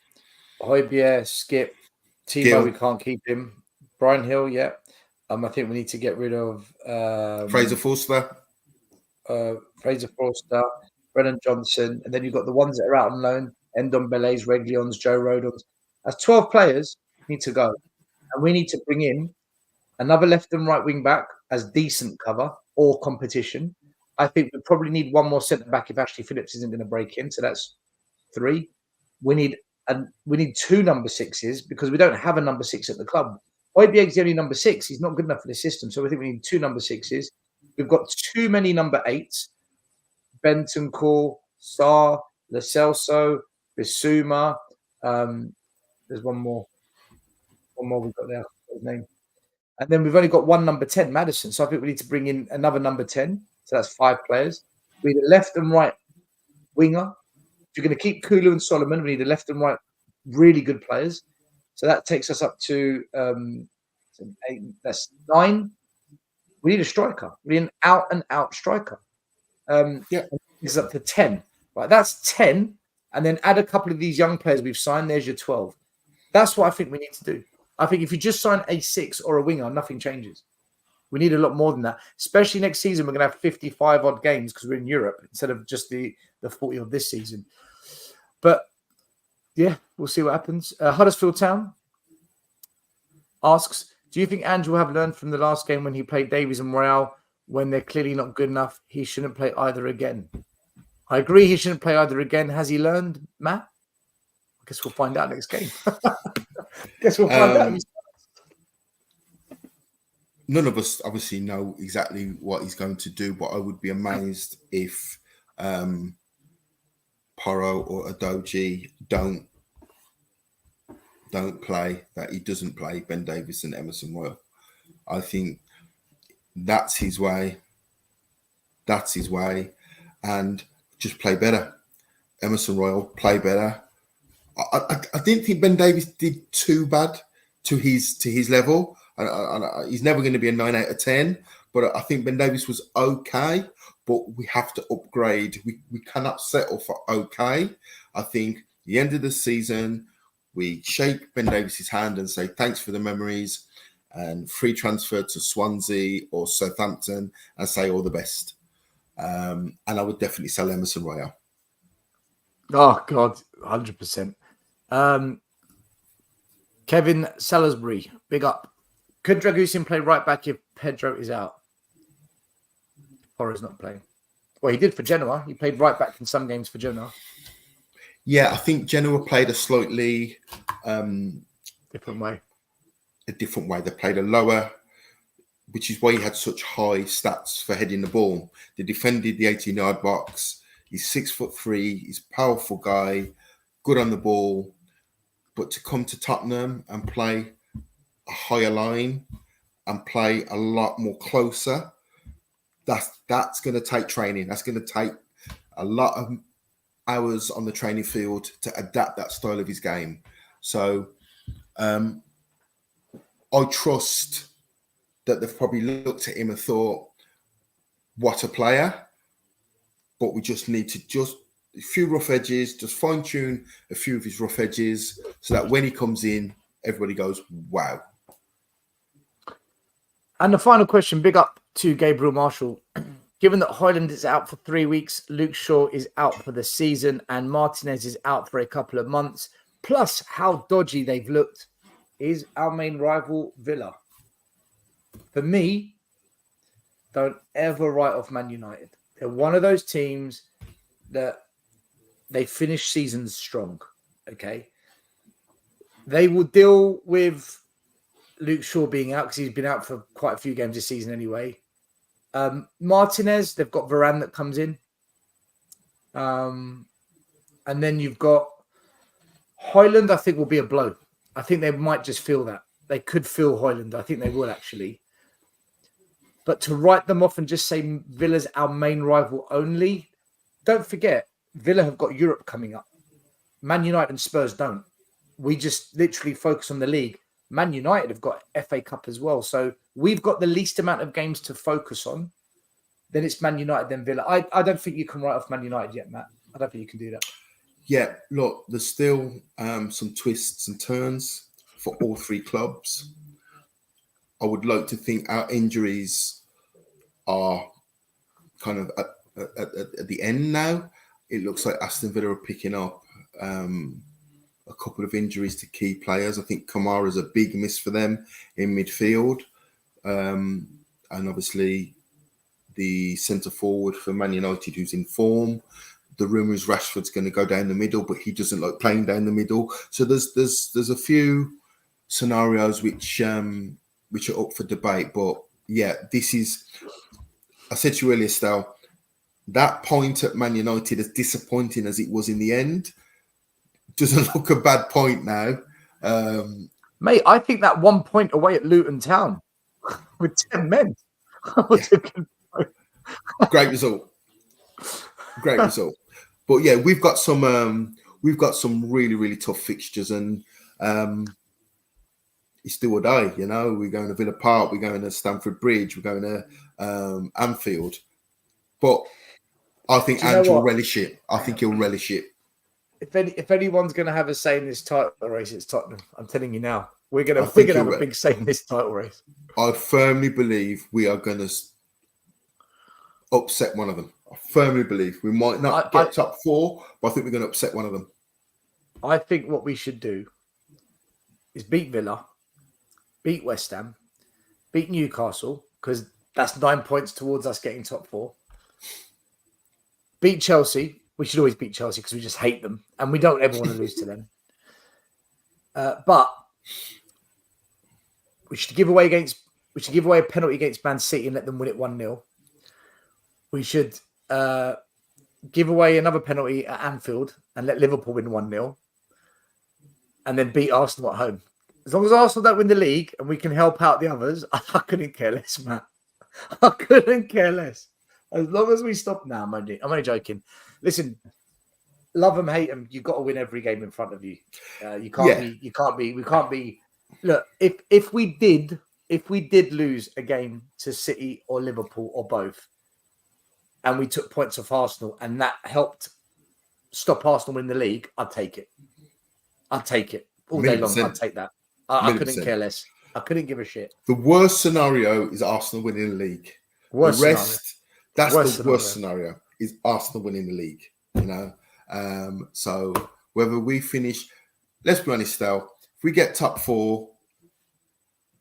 Højbjerg, Skip, Timo. We can't keep him. Brian Hill, yeah. I think we need to get rid of Fraser Forster, Brennan Johnson, and then you've got the ones that are out on loan: Ndombele's, Reguilon's, Joe Rodon's. That's 12 players need to go, and we need to bring in another left and right wing back as decent cover or competition. I think we probably need 1 more centre back if Ashley Phillips isn't going to break in. So that's 3. We need 2 number 6s because we don't have a number 6 at the club. Højbjerg's the only number 6. He's not good enough for the system. So I think we need 2 number 6s. We've got too many number 8s. Bentancur, Sarr, Lo Celso, Bissouma. There's one more. We've got there. His name. And then we've only got 1 number 10, Madison. So I think we need to bring in another number 10. So that's 5 players. We need a left and right winger. If you're going to keep Kulu and Solomon, we need a left and right really good players. So that takes us up to 8. That's 9. We need a striker. We need an out-and-out striker. It's up to 10. Right, that's 10. And then add a couple of these young players we've signed. There's your 12. That's what I think we need to do. I think if you just sign a 6 or a winger, nothing changes. We need a lot more than that. Especially next season, we're going to have 55 odd games because we're in Europe instead of just the 40 of this season. But yeah, We'll see what happens. Huddersfield Town asks, do you think Andrew will have learned from the last game when he played Davies and Royale when they're clearly not good enough? He shouldn't play either again. I agree he shouldn't play either again. Has he learned, Matt? I guess we'll find out next game. Guess we'll find out. None of us obviously know exactly what he's going to do, but I would be amazed if Porro or Adoji don't play, that he doesn't play Ben Davies and Emerson Royal. I think that's his way. That's his way. And just play better. Emerson Royal, play better. I didn't think Ben Davies did too bad to his level. He's never going to be a 9 out of 10, but I think Ben Davies was okay, but we have to upgrade. We cannot settle for okay. I think at the end of the season, we shake Ben Davies's hand and say, thanks for the memories, and free transfer to Swansea or Southampton and say all the best. And I would definitely sell Emerson Royal. Oh, God, 100%. Kevin Salisbury, big up. Could Dragusin play right back if Pedro is out? Porro's not playing. Well, he did for Genoa. He played right back in some games for Genoa. Yeah, I think Genoa played a slightly different way. They played a lower, which is why he had such high stats for heading the ball. They defended the 18-yard box. He's 6'3". He's a powerful guy, good on the ball. But to come to Tottenham and play a higher line and play a lot more closer, that's going to take training. That's going to take a lot of hours on the training field to adapt that style of his game. So I trust that they've probably looked at him and thought, what a player. But we just need to a few rough edges, just fine tune a few of his rough edges so that when he comes in, everybody goes, wow. And the final question, big up to Gabriel Marshall. Given that Højlund is out for 3 weeks, Luke Shaw is out for the season, and Martinez is out for a couple of months, plus how dodgy they've looked, is our main rival Villa. For me, don't ever write off Man United. They're one of those teams that they finish seasons strong, okay? They will deal with Luke Shaw being out because he's been out for quite a few games this season anyway. Martinez, they've got Varane that comes in. And then you've got Højlund, I think will be a blow. I think they might just feel that. They could feel Højlund. I think they will actually. But to write them off and just say Villa's our main rival only, don't forget, Villa have got Europe coming up. Man United and Spurs don't. We just literally focus on the league. Man United have got FA Cup as well. So we've got the least amount of games to focus on. Then it's Man United, then Villa. I don't think you can write off Man United yet, Matt. I don't think you can do that. Yeah, look, there's still some twists and turns for all three clubs. I would like to think our injuries are kind of at the end now. It looks like Aston Villa are picking up a couple of injuries to key players. I think Kamara's a big miss for them in midfield. And obviously the centre forward for Man United who's in form. The rumour is Rashford's going to go down the middle, but he doesn't like playing down the middle. So there's a few scenarios which are up for debate. But yeah, this is, I said to you earlier, Stel, that point at Man United, as disappointing as it was in the end, doesn't look a bad point now. Mate, I think that 1 point away at Luton Town with 10 men. Great result. Great result. But yeah, we've got some really, really tough fixtures, and it's do or die, you know. We're going to Villa Park, we're going to Stamford Bridge, we're going to Anfield. But I think Andrew will relish it. I think he'll relish it. If anyone's going to have a say in this title race, it's Tottenham. I'm telling you now. We're going to have a big say in this title race. I firmly believe we are going to upset one of them. I firmly believe we might not get top four, but I think we're going to upset one of them. I think what we should do is beat Villa, beat West Ham, beat Newcastle, because that's 9 points towards us getting top 4. Beat Chelsea. We should always beat Chelsea because we just hate them and we don't ever want to lose to them. But we should give away a penalty against Man City and let them win it 1-0. We should give away another penalty at Anfield and let Liverpool win 1-0. And then beat Arsenal at home. As long as Arsenal don't win the league and we can help out the others, I couldn't care less, Matt. I couldn't care less. As long as we stop now, I'm only joking. Listen, love them, hate them. You've got to win every game in front of you. We can't be. Look, if we did lose a game to City or Liverpool or both, and we took points off Arsenal, and that helped stop Arsenal winning the league, I'd take it. I'd take it all day long. I'd take that. I couldn't care less. I couldn't give a shit. The worst scenario is Arsenal winning the league. That's the worst scenario is Arsenal winning the league. You know, so whether we finish, let's be honest, Stel, if we get top 4,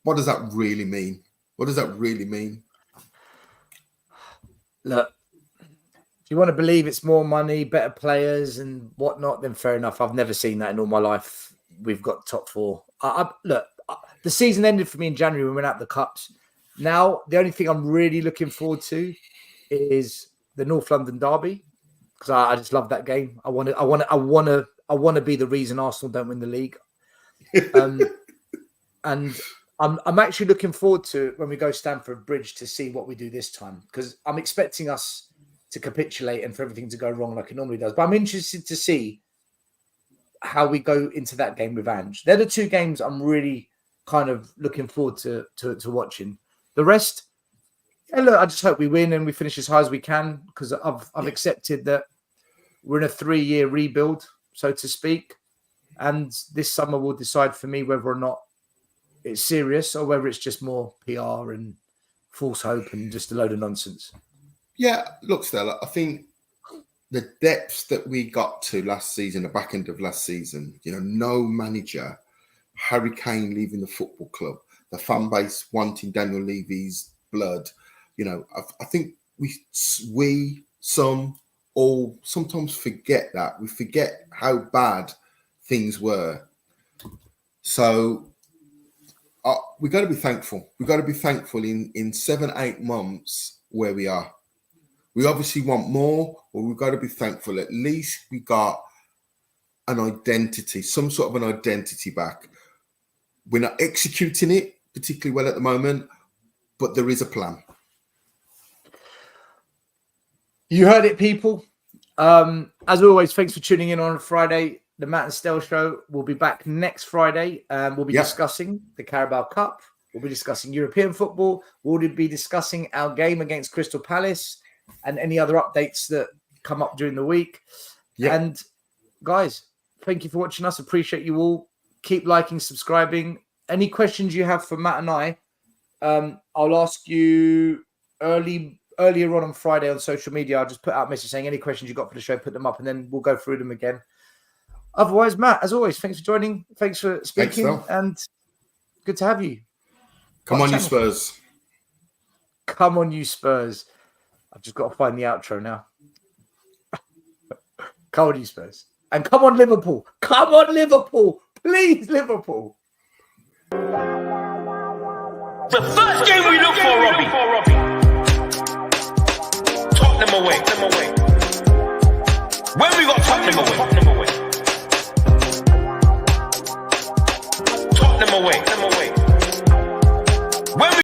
what does that really mean? What does that really mean? Look, if you want to believe it's more money, better players and whatnot, then fair enough. I've never seen that in all my life. We've got top 4. Look, the season ended for me in January when we went out the Cups. Now, the only thing I'm really looking forward to is the North London derby, because I just love that game. I want to be the reason Arsenal don't win the league. And I'm actually looking forward to when we go Stamford Bridge to see what we do this time, because I'm expecting us to capitulate and for everything to go wrong like it normally does. But I'm interested to see how we go into that game with Ange. They're the 2 games I'm really kind of looking forward to watching. The rest, look, I just hope we win and we finish as high as we can, because I've accepted that we're in a 3-year rebuild, so to speak. And this summer will decide for me whether or not it's serious or whether it's just more PR and false hope and just a load of nonsense. Yeah, look, Stella, I think the depths that we got to last season, the back end of last season, you know, no manager, Harry Kane leaving the football club, the fan base wanting Daniel Levy's blood, you know, I think we all sometimes forget that. We forget how bad things were. So we got to be thankful. We got to be thankful in 7-8 months where we are. We obviously want more, but we've got to be thankful. At least we got an identity, some sort of an identity back. We're not executing it particularly well at the moment, but there is a plan. You heard it, people. As always, thanks for tuning in on a Friday. The Matt and Stel Show will be back next Friday. We'll be discussing the Carabao Cup. We'll be discussing European football. We'll be discussing our game against Crystal Palace and any other updates that come up during the week. Yeah. And guys, thank you for watching us. Appreciate you all. Keep liking, subscribing. Any questions you have for Matt and I, I'll ask you earlier on Friday on social media. I'll just put out a message saying any questions you got for the show, put them up, and then we'll go through them again. Otherwise, Matt, as always, thanks for joining. Thanks for speaking. And good to have you. Come on, you Spurs. Come on, you Spurs. I've just got to find the outro now. Come on, you Spurs. And come on, Liverpool. Come on, Liverpool. Please, Liverpool. The first game we look for, Robbie.